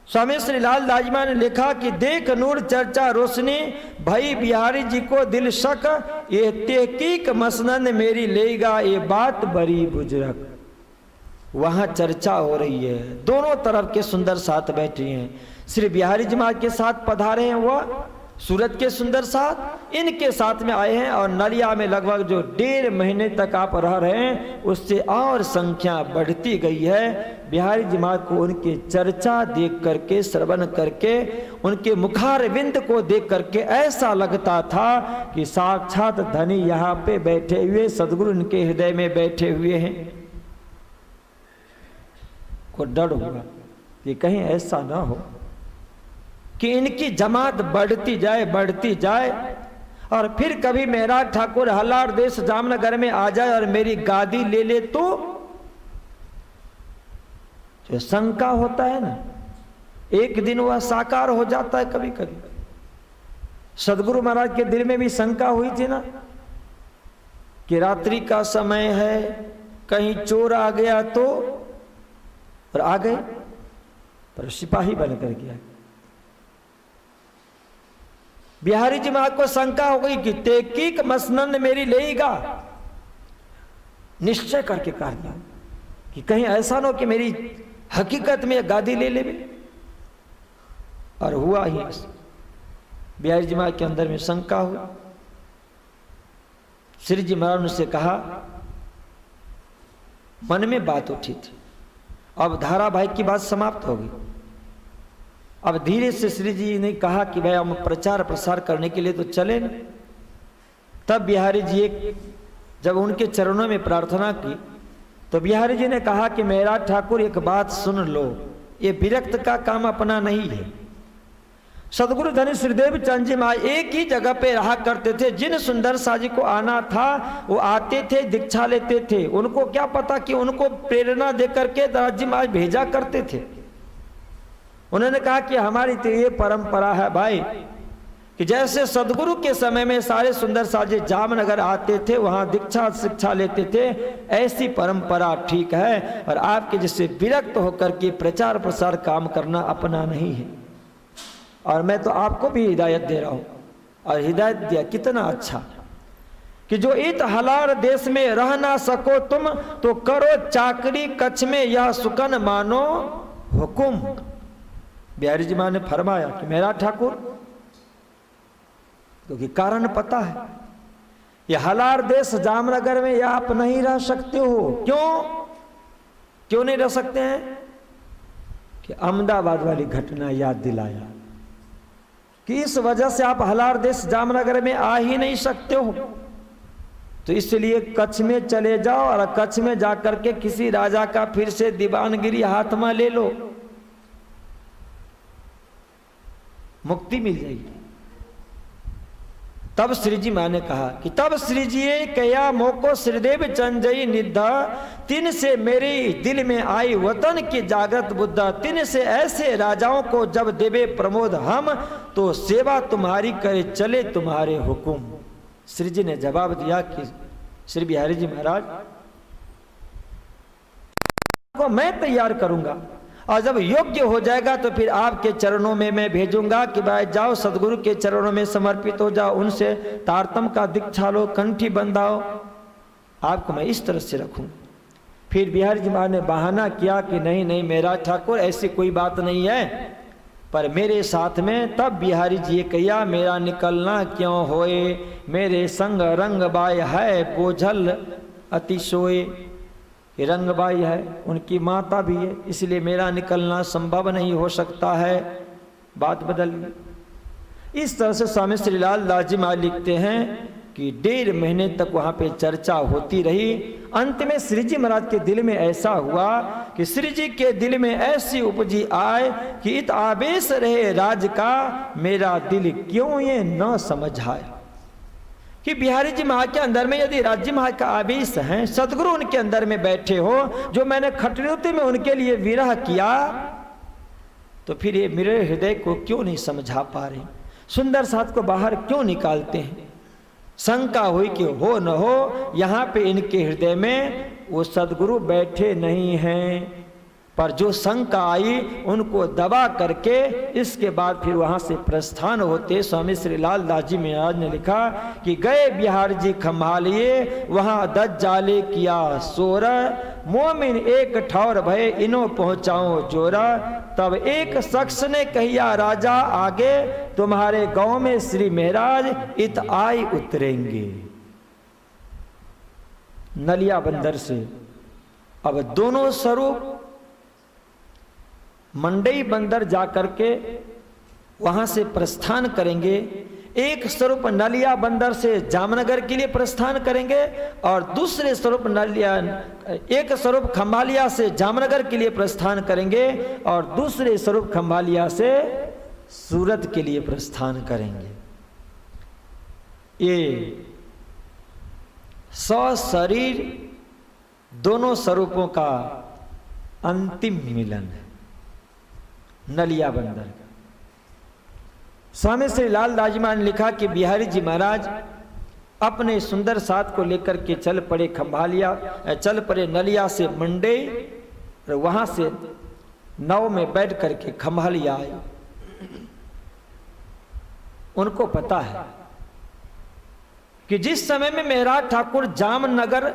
स्वामी श्री लालदास जी ने लिखा कि देख नूर चर्चा रोशनी भाई बिहारी जी को दिल शक, ये तहकीक मसनद मेरी लेगा, ये बात बड़ी बुजुर्ग। वहां चर्चा हो रही है, दोनों तरफ के सुंदर साथ बैठे हैं। श्री बिहारी जी महाराज के साथ पधारे हैं, वह सूरत के सुंदर साथ इनके साथ में आए हैं, और नलिया में लगभग जो 1.5 महीने तक आप रह रहे हैं उससे और संख्या बढ़ती गई है। बिहारी जी महाराज को उनके चर्चा देख करके, श्रवण करके, उनके मुखारविंद को देख करके ऐसा लगता था कि साक्षात धनी यहाँ पे बैठे हुए, सदगुरु इनके हृदय में बैठे हुए हैं। को डर होगा कि कहीं ऐसा ना हो कि इनकी जमात बढ़ती जाए और फिर कभी महाराज ठाकुर हलार देश जामनगर में आ जाए और मेरी गादी ले ले तो। जो शंका होता है ना, एक दिन वह साकार हो जाता है कभी कभी। सदगुरु महाराज के दिल में भी शंका हुई थी ना कि रात्रि का समय है, कहीं चोर आ गया तो, और आ गए, पर सिपाही बनकर गया। बिहारी जी महाराज को शंका हो गई कि तहकीक मसनद मेरी लेगा, निश्चय करके कह दिया कि कहीं ऐसा ना हो कि मेरी हकीकत में गादी ले ले। और हुआ ही, बिहारी जी महाराज के अंदर में शंका हुई। श्री जी महाराज ने उनसे कहा, मन में बात उठी थी, अब धारावाहिक की बात समाप्त हो गई। अब धीरे से श्री जी ने कहा कि भाई हम प्रचार प्रसार करने के लिए तो चले न। तब बिहारी जी जब उनके चरणों में प्रार्थना की तो बिहारी जी ने कहा कि महाराज ठाकुर एक बात सुन लो, ये विरक्त का काम अपना नहीं है। सदगुरु धनी श्रीदेव चंद जी महाराज एक ही जगह पे रहा करते थे। जिन सुंदर साजी को आना था वो आते थे, दीक्षा लेते थे। उनको क्या पता कि उनको प्रेरणा दे करके दास जी महाराज भेजा करते थे। उन्होंने कहा कि हमारी तो ये परंपरा है भाई कि जैसे सदगुरु के समय में सारे सुंदर साजे जामनगर आते थे, वहां दीक्षा शिक्षा लेते थे, ऐसी परंपरा ठीक है। और आपके जैसे विरक्त होकर के प्रचार प्रसार काम करना अपना नहीं है। और मैं तो आपको भी हिदायत दे रहा हूं, और हिदायत दिया कितना अच्छा कि जो इत हलार देश में रह ना सको तुम, तो करो चाकरी कच्छ में यह सुकन मानो हुकुम। बिहारी जी मां ने फरमाया कि मेरा ठाकुर, क्योंकि कारण पता है, ये हलार देश जामनगर में या आप नहीं रह सकते हो। क्यों नहीं रह सकते हैं? कि अहमदाबाद वाली घटना याद दिलाया कि इस वजह से आप हलार देश जामनगर में आ ही नहीं सकते हो। तो इसलिए कच्छ में चले जाओ और कच्छ में जाकर के किसी राजा का फिर से दीवानगिरी हाथ में ले लो, मुक्ति मिल जाएगी। तब श्री जी मां ने कहा कि तब श्री जी कया मोको श्रीदेव चंजई निद्धा, तिन से मेरे दिल में आई वतन की जागृत बुद्धा, तिन से ऐसे राजाओं को जब देवे प्रमोद हम, तो सेवा तुम्हारी करे चले तुम्हारे हुकुम। श्री जी ने जवाब दिया कि श्री बिहारी जी महाराज को मैं तैयार करूंगा, और जब योग्य हो जाएगा तो फिर आपके चरणों में मैं भेजूंगा कि भाई जाओ सदगुरु के चरणों में समर्पित हो जाओ, उनसे तारतम का दीक्षा लो, कंठी बंधाओ, आपको मैं इस तरह से रखूंगा। फिर बिहारी जी महाराज ने बहाना किया कि नहीं नहीं मेरा ठाकुर, ऐसी कोई बात नहीं है, पर मेरे साथ में। तब बिहारी जी ये कहिया मेरा निकलना क्यों होए, मेरे संग रंगबाई है बोझल अतिशोए। रंगबाई है, उनकी माता भी है, इसलिए मेरा निकलना संभव नहीं हो सकता है। बात बदल गई। इस तरह से स्वामी श्री लाल दास जी महाराज लिखते हैं कि 1.5 महीने तक वहां पे चर्चा होती रही। अंत में श्री जी महाराज के दिल में ऐसा हुआ कि श्री जी के दिल में ऐसी उपजी आए कि इत आवेश रहे राज का, मेरा दिल क्यों ये न समझ आए। कि बिहारी जी महाराज के अंदर में यदि राज्य महाराज का आवेश है, सदगुरु उनके अंदर में बैठे हो, जो मैंने खटरुति में उनके लिए विरह किया, तो फिर ये मेरे हृदय को क्यों नहीं समझा पा रहे, सुंदर साथ को बाहर क्यों निकालते हैं। शंका हुई कि हो न हो यहाँ पे इनके हृदय में वो सदगुरु बैठे नहीं हैं, पर जो शंका आई उनको दबा करके इसके बाद फिर वहां से प्रस्थान होते स्वामी श्री लाल दास जी महाराज ने लिखा कि गए बिहार जी खम्भालिए, वहां दज्जाले किया सोर, मोमिन एक ठौर भय इनो पहुंचाओ जोरा। तब एक शख्स ने कहिया राजा आगे, तुम्हारे गांव में श्री महाराज इत आई उतरेंगे। नलिया बंदर से अब दोनों स्वरूप मंडई बंदर जाकर के वहां से प्रस्थान करेंगे। एक स्वरूप नलिया बंदर से जामनगर के लिए प्रस्थान करेंगे, और दूसरे स्वरूप एक स्वरूप खम्भालिया से जामनगर के लिए प्रस्थान करेंगे, और दूसरे स्वरूप खम्भालिया से सूरत के लिए प्रस्थान करेंगे। ये सशरीर दोनों स्वरूपों का अंतिम मिलन है नलिया बंदर का। स्वामी श्री लाल दास जी महाराज ने लिखा कि बिहारी जी महाराज अपने सुंदर साथ को लेकर के चल पड़े खम्भालिया, चल पड़े नलिया से मंडे, और वहां से नाव में बैठ करके खम्भालिया आए। उनको पता है कि जिस समय में मेहराज ठाकुर जामनगर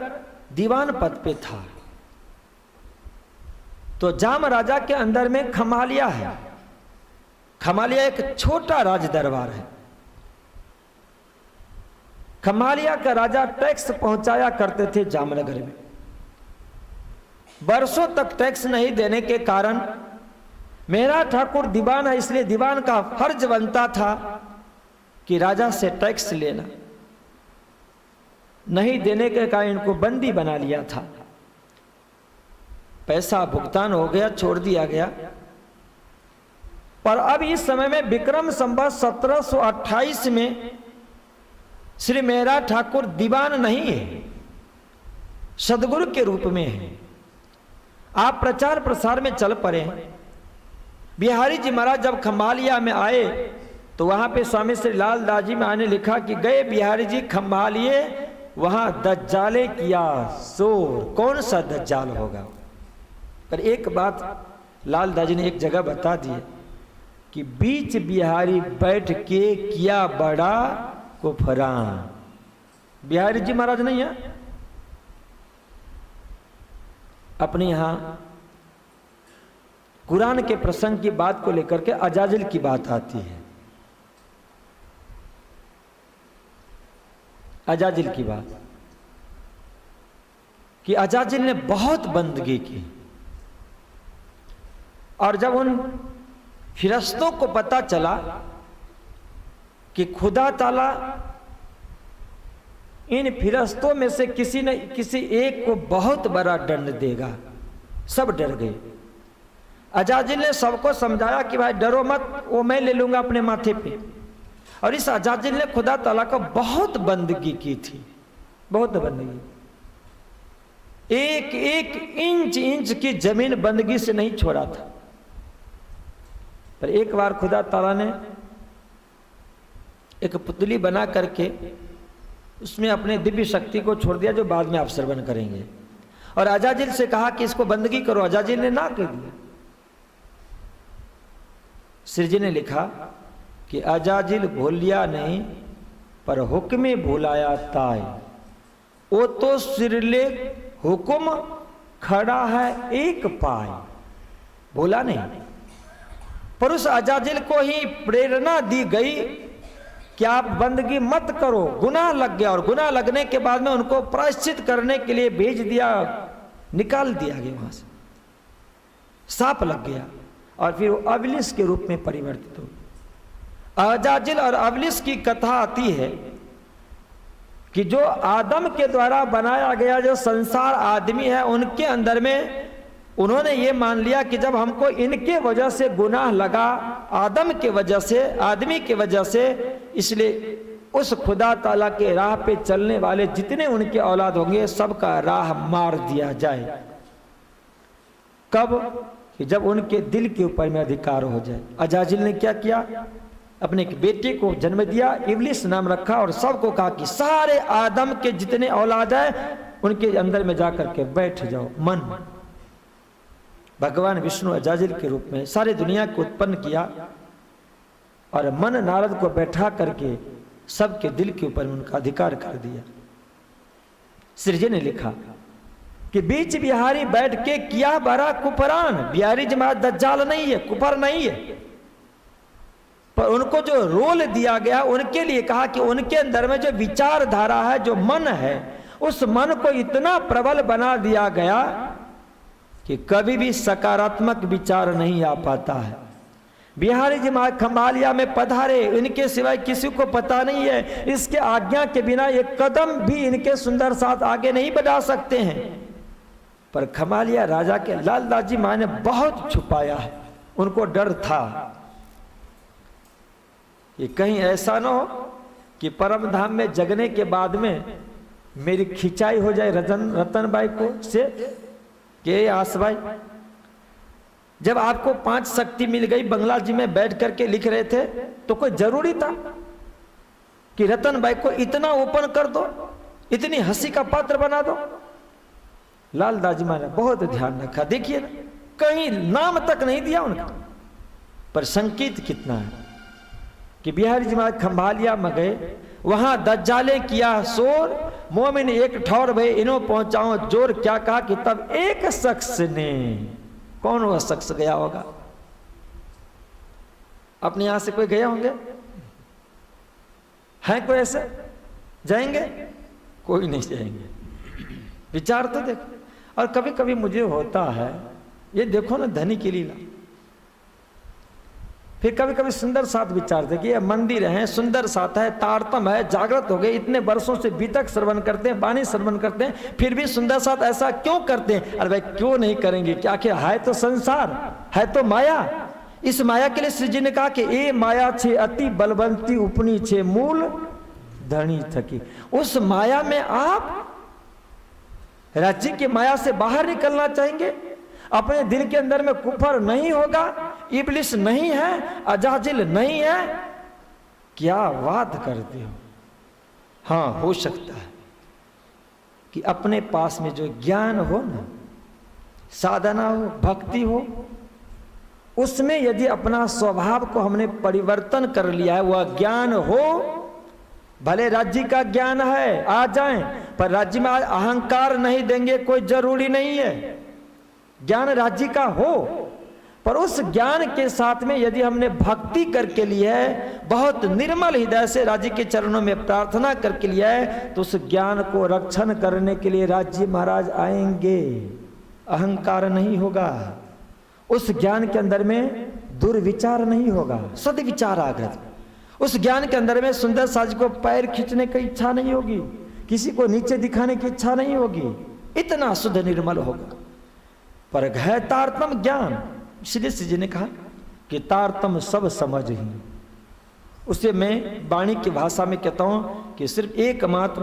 दीवान पद पे था, तो जाम राजा के अंदर में खम्भालिया है। खम्भालिया एक छोटा राज दरबार है। खम्भालिया का राजा टैक्स पहुंचाया करते थे जामनगर में। वर्षों तक टैक्स नहीं देने के कारण मेरा ठाकुर दीवान है, इसलिए दीवान का फर्ज बनता था कि राजा से टैक्स लेना। नहीं देने के कारण इनको बंदी बना लिया था। पैसा भुगतान हो गया, छोड़ दिया गया। पर अब इस समय में विक्रम संवत 1728 में श्री मेहरा ठाकुर दीवान नहीं है, सदगुरु के रूप में है। आप प्रचार प्रसार में चल पड़े हैं। बिहारी जी महाराज जब खम्भालिया में आए तो वहां पे स्वामी श्री लाल दास जी महाराज ने लिखा कि गए बिहारी जी खंभालिए, वहां दज्जाले किया शोर। कौन सा दज्जाल होगा? पर एक बात लाल दास जी ने एक जगह बता दी कि बीच बिहारी बैठ के किया बड़ा कुफरान। बिहारी जी महाराज नहीं है, अपने यहां कुरान के प्रसंग की बात को लेकर के अजाजिल की बात आती है। अजाजिल की बात कि अजाजिल ने बहुत बंदगी की, और जब उन फिरश्तों को पता चला कि खुदा ताला इन फिरश्तों में से किसी न किसी एक को बहुत बड़ा दंड देगा, सब डर गए। अजाजिल ने सबको समझाया कि भाई डरो मत, वो मैं ले लूंगा अपने माथे पे। और इस अजाजिल ने खुदा ताला को बहुत बंदगी की थी, बहुत बंदगी। एक एक इंच इंच की जमीन बंदगी से नहीं छोड़ा था। पर एक बार खुदा ताला ने एक पुतली बना करके उसमें अपने दिव्य शक्ति को छोड़ दिया, जो बाद में आप श्रवण करेंगे। और अजाजिल से कहा कि इसको बंदगी करो, अजाजिल ने ना कर दिया। श्री जी ने लिखा कि अजाजिल भूलिया नहीं पर हुक्मे भुलाया ताय, वो तो सिरले हुक्म खड़ा है एक पाय। भूला नहीं, पर उस अजाजिल को ही प्रेरणा दी गई कि आप बंदगी मत करो, गुनाह लग गया। और गुनाह लगने के बाद में उनको प्रायश्चित करने के लिए भेज दिया, निकाल दिया गया वहां से, सांप लग गया और फिर वो अबलिस के रूप में परिवर्तित हो। अजाजिल और अबलिस की कथा आती है कि जो आदम के द्वारा बनाया गया जो संसार आदमी है, उनके अंदर में उन्होंने ये मान लिया कि जब हमको इनके वजह से गुनाह लगा, आदम के वजह से, आदमी के वजह से, इसलिए उस खुदा ताला के राह पे चलने वाले जितने उनके औलाद होंगे सबका राह मार दिया जाए। कब? कि जब उनके दिल के ऊपर में अधिकार हो जाए। अजाजिल ने क्या किया? अपने एक बेटे को जन्म दिया, इब्लिस नाम रखा, और सबको कहा कि सारे आदम के जितने औलाद है उनके अंदर में जाकर के बैठ जाओ। मन भगवान विष्णु अजाजिल के रूप में सारी दुनिया को उत्पन्न किया और मन नारद को बैठा करके सबके दिल के ऊपर उनका अधिकार कर दिया। श्री जी ने लिखा कि बीच बिहारी बैठ के किया बड़ा कुफरान। बिहारी जी महाराज दज्जाल नहीं है, कुफर नहीं है, पर उनको जो रोल दिया गया उनके लिए कहा कि उनके अंदर में जो विचारधारा है, जो मन है, उस मन को इतना प्रबल बना दिया गया कि कभी भी सकारात्मक विचार नहीं आ पाता है। बिहारी जी महाराज खंभालिया में पधारे, इनके सिवाय किसी को पता नहीं है, इसके आज्ञा के बिना एक कदम भी इनके सुंदर साथ आगे नहीं बढ़ा सकते हैं। पर खंभालिया राजा के लाल दास जी महाराज ने बहुत छुपाया है, उनको डर था कि कहीं ऐसा ना हो कि परम धाम में जगने के बाद में मेरी खिंचाई हो जाए रतन बाई को से कि आस भाई, जब आपको 5 शक्ति मिल गई, बंगला जी में बैठ करके लिख रहे थे, तो कोई जरूरी था कि रतन बाई को इतना ओपन कर दो, इतनी हंसी का पात्र बना दो? लाल दास जी महाराज ने बहुत ध्यान रखा। देखिए कहीं नाम तक नहीं दिया उनका, पर संकेत कितना है कि बिहारी जी महाराज खंभालिया में गए, वहां दज्जाले किया शोर, मोमिन एक ठौर भय इनो पहुंचाओ जोर। क्या कहा कि तब एक शख्स ने, कौन वह शख्स गया होगा? अपने यहां से कोई गया होंगे? है कोई ऐसे? जाएंगे? कोई नहीं जाएंगे। विचार तो देखो। और कभी कभी मुझे होता है, ये देखो ना धनी की लीला। फिर कभी कभी सुंदर साथ विचारते कि ये मंदिर है, सुंदर साथ है, तारतम है, जागृत हो गए, इतने वर्षों से बीतक श्रवण करते हैं, बानी श्रवण करते हैं, फिर भी सुंदर साथ ऐसा क्यों करते हैं? अरे भाई क्यों नहीं करेंगे? क्या क्या है तो संसार, है तो माया। इस माया के लिए श्री जी ने कहा कि ए माया छे अति बलवंती उपनी छे मूल धनी थकी। उस माया में आप राज्य की माया से बाहर निकलना चाहेंगे? अपने दिल के अंदर में कुफर नहीं होगा, इब्लिस नहीं है, अजाजिल नहीं है, क्या बात करते हो। हाँ, हो सकता है कि अपने पास में जो ज्ञान हो ना, साधना हो, भक्ति हो, उसमें यदि अपना स्वभाव को हमने परिवर्तन कर लिया है, वह ज्ञान हो, भले राज्य का ज्ञान है आ जाएं, पर राज्य में अहंकार नहीं देंगे, कोई जरूरी नहीं है। ज्ञान राज्य का हो, पर उस ज्ञान के साथ में यदि हमने भक्ति करके लिया है, बहुत निर्मल हृदय से राज्य के चरणों में प्रार्थना करके लिया है, तो उस ज्ञान को रक्षण करने के लिए राज्य महाराज आएंगे। अहंकार नहीं होगा, उस ज्ञान के अंदर में दुर्विचार नहीं होगा, सद्विचार आएगा। उस ज्ञान के अंदर में सुंदर साज को पैर खींचने की इच्छा नहीं होगी, किसी को नीचे दिखाने की इच्छा नहीं होगी, इतना शुद्ध निर्मल होगा। पर है तारतम ज्ञान, इसलिए श्री जी ने कहा कि तारतम सब समझ ही। उसे मैं वाणी की भाषा में कहता हूं कि सिर्फ एकमात्र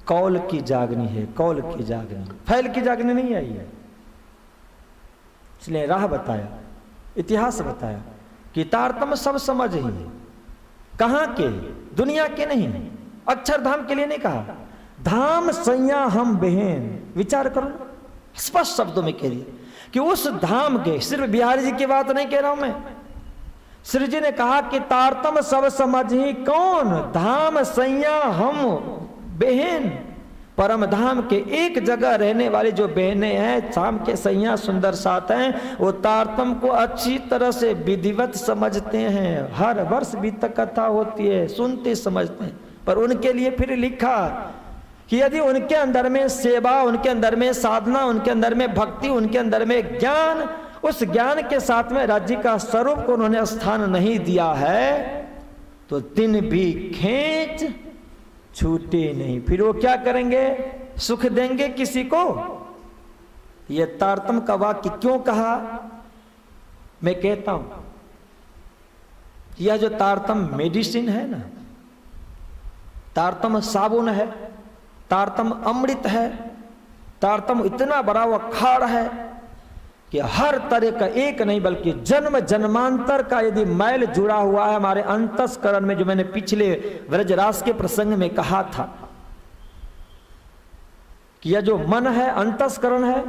कौल की जागनी है, कौल की जागनी, फैल की जागनी नहीं आई है। इसलिए राह बताया, इतिहास बताया कि तारतम सब समझ ही है। कहां के? दुनिया के नहीं, अक्षरधाम के लिए नहीं कहा। धाम सैया हम बहन, विचार करो, स्पष्ट शब्दों में कह दिया कि उस धाम के, सिर्फ बिहारी जी की बात नहीं कह रहा हूं मैं, श्री जी ने कहा कि तारतम सब समझ ही कौन? धाम सैया हम बहन, परम धाम के एक जगह रहने वाली जो बहनें हैं, शाम के सैया सुंदर साथ हैं, वो तारतम को अच्छी तरह से विधिवत समझते हैं। हर वर्ष बीतक कथा होती है, सुनते समझते हैं। पर उनके लिए फिर लिखा कि यदि उनके अंदर में सेवा, उनके अंदर में साधना, उनके अंदर में भक्ति, उनके अंदर में ज्ञान, उस ज्ञान के साथ में राज्य का स्वरूप को उन्होंने स्थान नहीं दिया है, तो दिन भी खींच छूटे नहीं। फिर वो क्या करेंगे? सुख देंगे किसी को? ये तारतम का वाक्य क्यों कहा? मैं कहता हूं, यह जो तारतम मेडिसिन है ना, तारतम साबुन है, तारतम अमृत है, तारतम इतना बड़ा वो खाड़ है कि हर तरह का, एक नहीं बल्कि जन्म जन्मांतर का यदि मैल जुड़ा हुआ है हमारे अंतस्करण में, जो मैंने पिछले व्रजरास के प्रसंग में कहा था कि यह जो मन है, अंतस्करण है,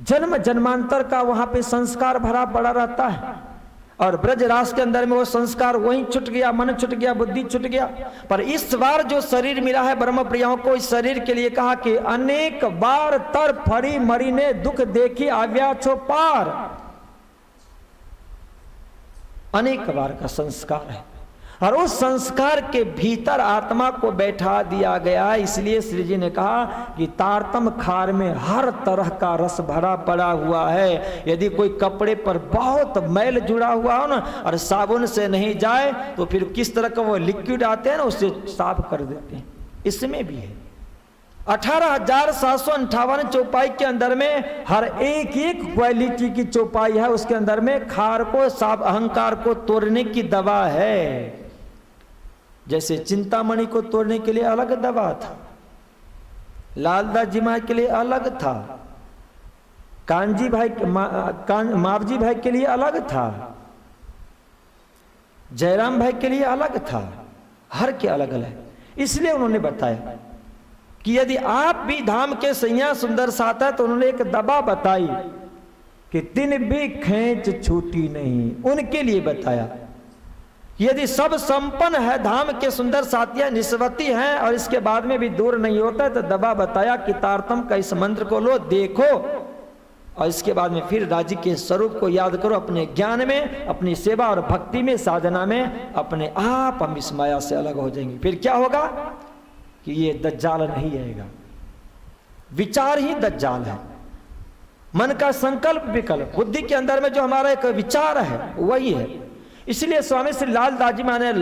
जन्म जन्मांतर का वहां पे संस्कार भरा पड़ा रहता है। और ब्रजरास के अंदर में वो संस्कार वहीं छूट गया, मन छूट गया, बुद्धि छूट गया। पर इस बार जो शरीर मिला है ब्रह्म प्रियाओं को, इस शरीर के लिए कहा कि अनेक बार तर फड़ी मरी ने दुख देखी आव्या छो पार, अनेक बार का संस्कार है। और उस संस्कार के भीतर आत्मा को बैठा दिया गया। इसलिए श्री जी ने कहा कि तारतम खार में हर तरह का रस भरा पड़ा हुआ है। यदि कोई कपड़े पर बहुत मैल जुड़ा हुआ हो ना, और साबुन से नहीं जाए, तो फिर किस तरह का वो लिक्विड आते हैं ना, उससे साफ कर देते हैं। इसमें भी है 18,758 चौपाई के अंदर में हर एक एक क्वालिटी की चौपाई है। उसके अंदर में खार को, साफ अहंकार को तोड़ने की दवा है। जैसे चिंतामणि को तोड़ने के लिए अलग दवा था, लालदास जी महाराज के लिए अलग था, कांजी भाई, मावजी भाई के लिए अलग था, जयराम भाई के लिए अलग था, हर के अलग अलग। इसलिए उन्होंने बताया कि यदि आप भी धाम के सैया सुंदर साथ है, तो उन्होंने एक दवा बताई कि दिन भी खींच छूटी नहीं। उनके लिए बताया यदि सब संपन्न है, धाम के सुंदर साथियां निस्वती हैं और इसके बाद में भी दूर नहीं होता, तो दवा बताया कि तारतम का इस मंत्र को लो, देखो, और इसके बाद में फिर राज्य के स्वरूप को याद करो। अपने ज्ञान में, अपनी सेवा और भक्ति में, साधना में अपने आप हम इस माया से अलग हो जाएंगे। फिर क्या होगा कि ये दज्जाल नहीं आएगा। विचार ही दज्जाल है, मन का संकल्प विकल्प, बुद्धि के अंदर में जो हमारा एक विचार है वही है। इसलिए स्वामी श्री लालदास जी ने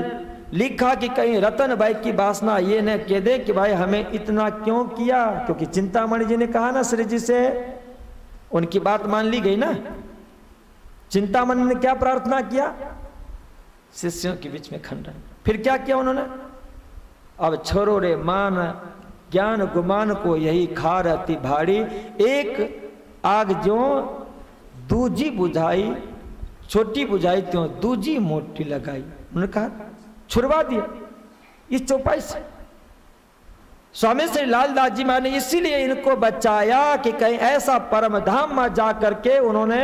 लिखा कि कहीं रतन भाई की वासना ये न कह दे कि भाई हमें इतना क्यों किया, क्योंकि चिंतामणि जी ने कहा ना श्री जी से, उनकी बात मान ली गई ना। चिंतामणि ने क्या प्रार्थना किया? शिष्यों के बीच में खंडन। फिर क्या किया उन्होंने? अब छोड़ो रे मान ज्ञान गुमान को यही खार अति भारी, एक आग जो दूजी बुझाई, छोटी बुझाई त्यों दूजी मोटी लगाई। उन्होंने कहा छुड़वा दिया इस चौपाई से। स्वामी श्री लालदास जी महाराज ने इसीलिए इनको बचाया कि कहीं ऐसा परम धाम में जा करके उन्होंने,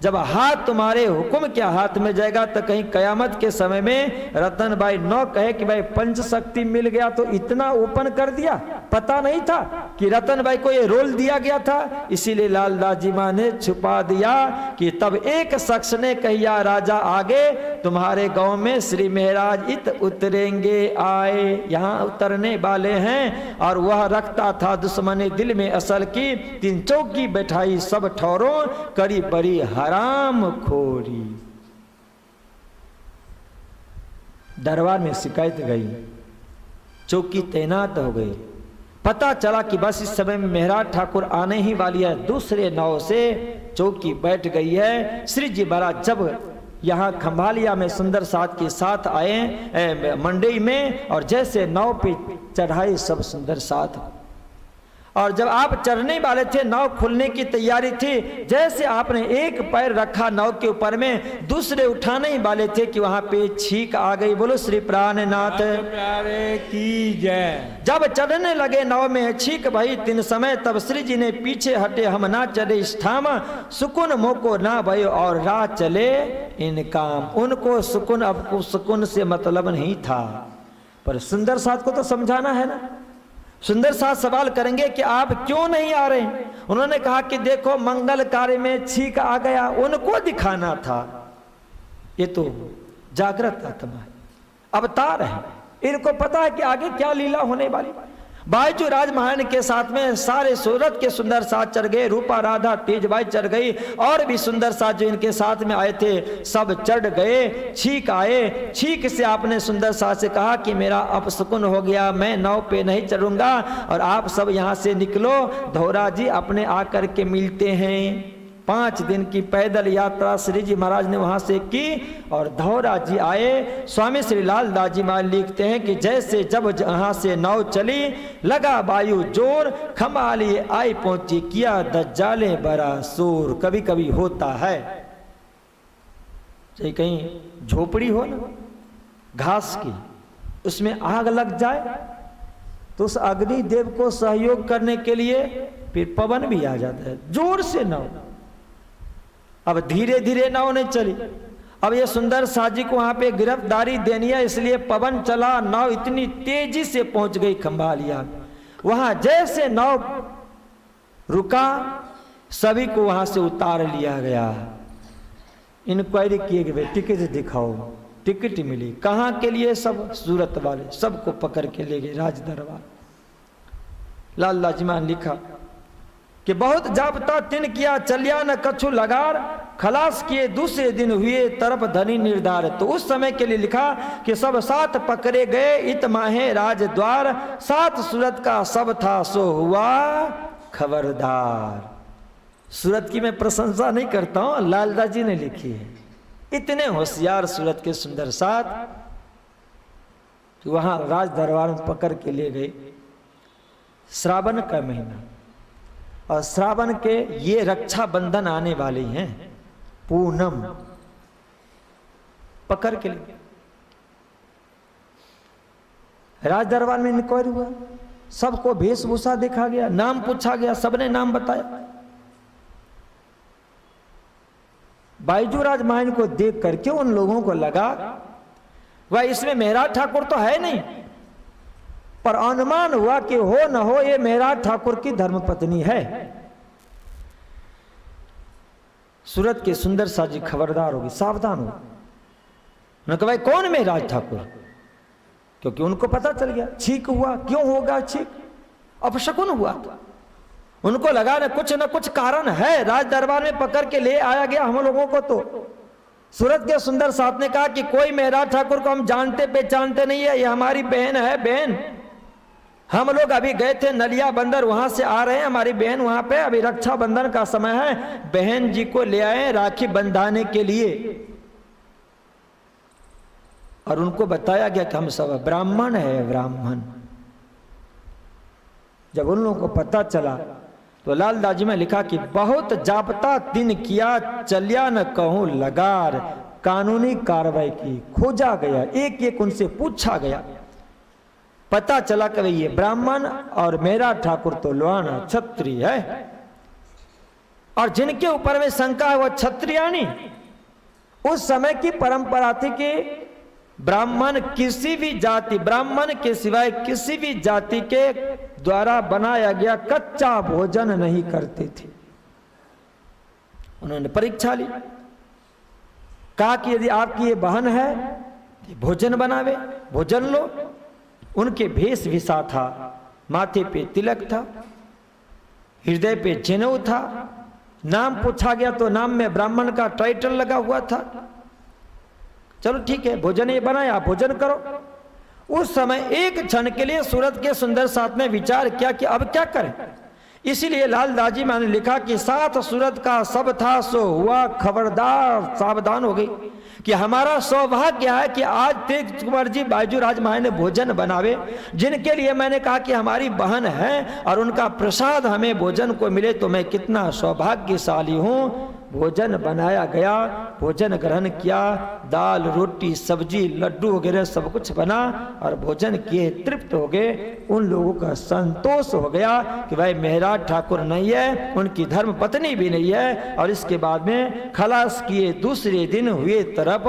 जब हाथ तुम्हारे हुक्म के हाथ में जाएगा तो कहीं कयामत के समय में रतन भाई न कहे कि भाई पंच शक्ति मिल गया तो इतना ओपन कर दिया, पता नहीं था कि रतन भाई को ये रोल दिया गया था। इसीलिए लालदास जी मां ने छुपा दिया कि तब एक शख्स ने कहिया राजा आगे तुम्हारे गांव में श्री महाराज इत उतरेंगे आए, यहाँ उतरने वाले हैं। और वह रखता था दुश्मने दिल में असल की, तीन चौकी बैठाई सब ठौरों करी बड़ी हराम खोरी। दरबार में शिकायत गई, चौकी तैनात हो गई। पता चला कि बस इस समय में मेहराज ठाकुर आने ही वाली है, दूसरे नाव से चौकी बैठ गई है। श्री जी महाराज जब यहाँ खंभालिया में सुंदर साथ के साथ आए मंडई में, और जैसे नाव पे चढ़ाए सब सुंदर साथ, और जब आप चढ़ने वाले थे, नाव खुलने की तैयारी थी, जैसे आपने एक पैर रखा नाव के ऊपर में, दूसरे उठाने ही वाले थे कि वहां पे छींक आ गई। बोलो श्री प्राणनाथ प्यारे की जय। जब चढ़ने लगे नाव में छींक भाई तीन समय, तब श्री जी ने पीछे हटे हम ना चले इस ठाम, सुकुन मोको ना भयो और राह चले इन काम। उनको सुकुन, अब सुकुन से मतलब नहीं था, पर सुंदर साथ को तो समझाना है ना। सुंदर साथ सवाल करेंगे कि आप क्यों नहीं आ रहे? उन्होंने कहा कि देखो मंगल कार्य में छींक आ गया, उनको दिखाना था। ये तो जागृत आत्मा है, अवतार है, इनको पता है कि आगे क्या लीला होने वाली। बाईजू राज महाराज के साथ में सारे सूरत के सुंदर साथ चढ़ गए, रूपा राधा तेजबाई चढ़ गई, और भी सुंदर साथ जो इनके साथ में आए थे सब चढ़ गए। छींक आए, छींक से आपने सुंदर साथ से कहा कि मेरा अपशकुन हो गया, मैं नाव पे नहीं चढ़ूंगा और आप सब यहाँ से निकलो, धौरा जी अपने आकर के मिलते हैं। 5 दिन की पैदल यात्रा श्री जी महाराज ने वहां से की और धौरा जी आए। स्वामी श्री लालदास जी महाराज लिखते हैं कि जैसे जब जहां से नाव चली, लगा वायु जोर, खंभाली आई पहुंची, किया दज्जाले बड़ा शोर। कभी कभी होता है चाहे कहीं झोपड़ी हो ना घास की, उसमें आग लग जाए तो उस अग्नि देव को सहयोग करने के लिए फिर पवन भी आ जाता है, जोर से नाव। अब धीरे धीरे नाव नहीं चली, अब ये सुंदर साजी को वहां पे गिरफ्तारी देनी है, इसलिए पवन चला, नाव इतनी तेजी से पहुंच गई खंभालिया। वहां जैसे नाव रुका, सभी को वहां से उतार लिया गया। इंक्वायरी किए गए, टिकट दिखाओ, टिकट मिली। कहां के लिए? सब सूरत वाले, सबको पकड़ के ले गए राज दरबार। लालदास जी महाराज लिखा कि बहुत जापता तिन किया, चलिया न कछु लगार, खलास किए दूसरे दिन हुए तरफ धनी निर्धार। तो उस समय के लिए लिखा कि सब साथ पकड़े गए, इत माहे राजद्वार, सात सूरत का सब था सो हुआ खबरदार। सूरत की मैं प्रशंसा नहीं करता हूं, लालदास जी ने लिखी है। इतने होशियार सूरत के सुंदर साथ तो वहां राज दरबार में पकड़ के ले गए। श्रावण का महीना, और श्रावण के ये रक्षाबंधन आने वाली हैं, पूनम, पकड़ के लिए राज दरबार में इंक्वायरी हुआ, सबको वेशभूषा देखा गया, नाम पूछा गया, सबने नाम बताया। बाईजू राज महाराज को देख करके उन लोगों को लगा वह इसमें मेहराज ठाकुर तो है नहीं, पर अनुमान हुआ कि हो न हो ये मेहराज ठाकुर की धर्मपत्नी है। सूरत के सुंदर साजी खबरदार होगी, सावधान हो। उन्होंने कहा भाई कौन मेहराज ठाकुर? क्योंकि उनको पता चल गया छींक हुआ, क्यों होगा छींक? अपशकुन हुआ था। उनको लगा न कुछ कारण है, राज दरबार में पकड़ के ले आया गया हम लोगों को। तो सूरत के सुंदर साथ ने कहा कि कोई मेहराज ठाकुर को हम जानते पहचानते नहीं है, ये हमारी बहन है। बहन, हम लोग अभी गए थे नलिया बंदर, वहां से आ रहे हैं, हमारी बहन वहां पे, अभी रक्षाबंधन का समय है, बहन जी को ले आए राखी बंधाने के लिए। और उनको बताया गया कि हम सब ब्राह्मण है, ब्राह्मण। जब उन लोगों को पता चला तो लालदास जी में लिखा कि बहुत जापता दिन किया, चलिया न कहूं लगार, कानूनी कार्रवाई की, खोजा गया, एक एक उनसे पूछा गया। पता चला कि ये ब्राह्मण और मेरा ठाकुर तो लवाना क्षत्रिय है, और जिनके ऊपर में शंका है वह क्षत्रियानी। उस समय की परंपरा थी कि ब्राह्मण किसी भी जाति, ब्राह्मण के सिवाय किसी भी जाति के द्वारा बनाया गया कच्चा भोजन नहीं करते थे। उन्होंने परीक्षा ली, कहा कि यदि आपकी ये बहन है तो भोजन बनावे, भोजन लो। उनके भेष विषा था, माथे पे तिलक था, हृदय पे जनेऊ था, नाम पूछा गया तो नाम में ब्राह्मण का टाइटल लगा हुआ था। चलो ठीक है, भोजन ये बनाया, आप भोजन करो। उस समय एक क्षण के लिए सूरत के सुंदर साथ ने विचार किया कि अब क्या करें। इसीलिए लालदास जी मैंने लिखा कि साथ सूरत का सब था सो हुआ खबरदार, सावधान हो गई कि हमारा सौभाग्य है कि आज तेज कुंवर जी बायजूराज महाराज ने भोजन बनावे, जिनके लिए मैंने कहा कि हमारी बहन है और उनका प्रसाद हमें भोजन को मिले तो मैं कितना सौभाग्यशाली हूँ। भोजन बनाया गया, भोजन ग्रहण किया, दाल रोटी सब्जी लड्डू वगैरह सब कुछ बना और भोजन किए, तृप्त हो गए। उन लोगों का संतोष हो गया कि भाई मेहराज ठाकुर नहीं है, उनकी धर्म पत्नी भी नहीं है। और इसके बाद में खलास किए, दूसरे दिन हुए तरफ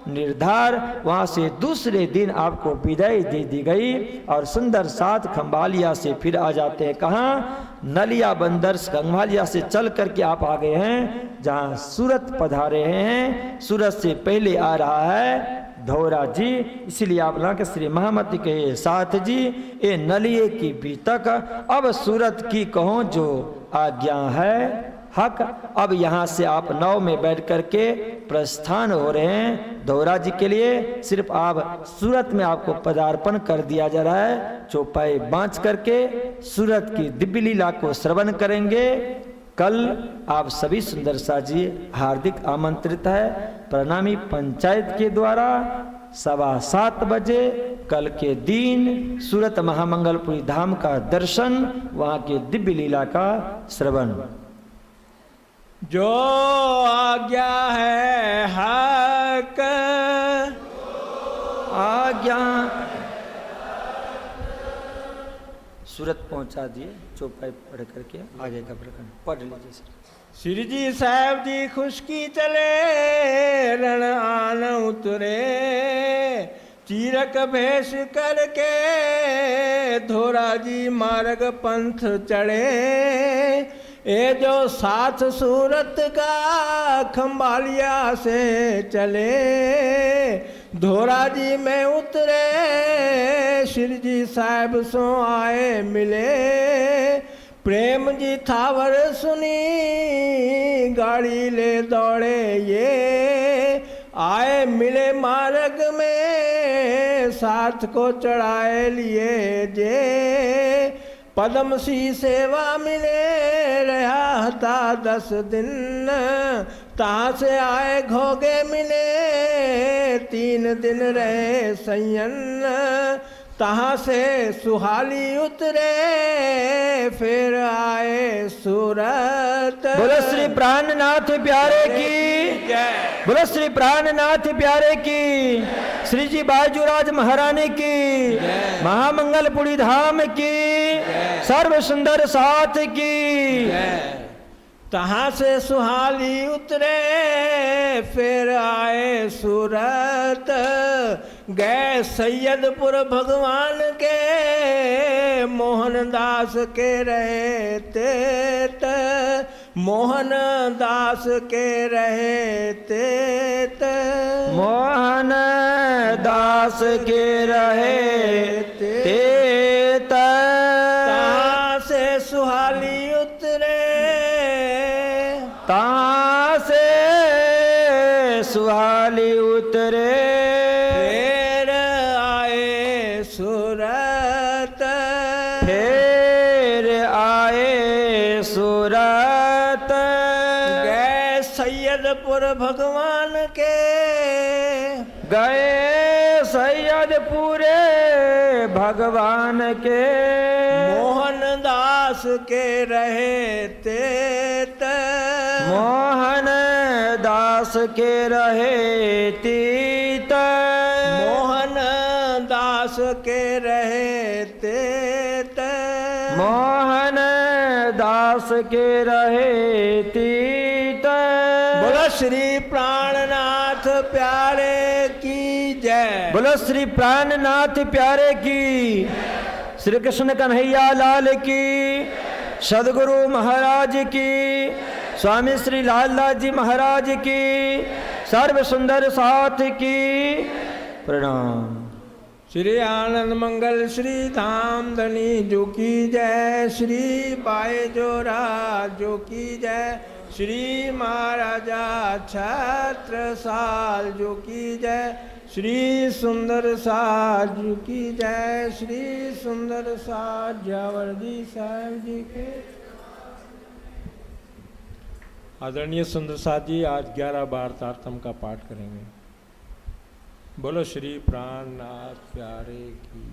निर्धार, वहां से दूसरे दिन आपको विदाई दे दी गई और सुंदर साथ खंभालिया से फिर आ जाते हैं। कहाँ? नलिया बंदर खंभालिया से चल करके आप आ गए हैं जहां सूरत पधारे हैं। सूरत से पहले आ रहा है धौरा जी, इसलिए आप ना के श्री महामती के साथ जी ए नलिए की बीतक, अब सूरत की कहो जो आज्ञा है हक। अब यहाँ से आप नाव में बैठ करके प्रस्थान हो रहे हैं धौरा जी के लिए। सिर्फ आप सूरत में आपको पदार्पण कर दिया जा रहा है। चौपाई बांच करके सूरत की दिव्य लीला को श्रवण करेंगे। कल आप सभी सुंदर सा जी हार्दिक आमंत्रित है। प्रणामी पंचायत के द्वारा 7:15 बजे कल के दिन सूरत महामंगलपुरी धाम का दर्शन, वहाँ के दिव्य लीला का श्रवण। जो आज्ञा है हक, आज्ञा सूरत पहुंचा दिए। चौपाई पढ़ करके आगे का प्रकरण पढ़ लीजिए। श्री जी साहब जी खुशकी चले, रण आन उतरे, चीरक भेष करके धोरा जी मार्ग पंथ चढ़े। ये जो साथ सूरत का खंभालिया से चले, धोरा जी में उतरे, श्री जी साहब सो आए मिले। प्रेम जी थावर सुनी, गाड़ी ले दौड़े ये, आए मिले मार्ग में, साथ को चढ़ाए लिए जे। पद्म सी सेवा मिले, रहा था 10 दिन, तहाँ से आए घोगे मिले, 3 दिन रहे संयन, तहाँ से सुहाली उतरे, फिर आए सूरत। बोलो श्री प्राणनाथ प्यारे की, बोलो श्री प्राणनाथ प्यारे की, श्री जी बायजूराज महारानी की, महामंगलपुरी धाम की, सर्व सुंदर साथ की। तहाँ से सुहाली उतरे, फिर आए सूरत, गए सैयदपुर भगवान के, मोहनदास के रहे तेत, मोहनदास के रहे तेत, मोहनदास के रहे तेत। तहाँ से सुहाली उतरे, तहाँ से सुहाली उतरे, फिर आए सूरत, फिर आए सूरत, गए सैयदपुर भगवान के, गए सैयदपुरे भगवान के, मोहनदास के रहे तेत, मोहनदास दास के रहे तीत, मोहन दास के रहे तेत, मोहन दास के रहे तीत। बोलो श्री प्राणनाथ प्यारे की जय। बोलो श्री प्राणनाथ प्यारे की, श्री कृष्ण कन्हैया लाल की, सदगुरु महाराज की, स्वामी श्री लालदास जी महाराज की, सर्व सुंदर साथ की प्रणाम। श्री आनंद मंगल श्री धाम धनी जो की जय, श्री बाई जोरा जो की जय, श्री महाराजा छत्रसाल जो की जय, श्री सुंदर साज जो की जय, श्री सुंदर साज जावरजी साहब जी के। आदरणीय सुंदर साथ जी आज 11 बार तारतम का पाठ करेंगे। बोलो श्री प्राणनाथ प्यारे की।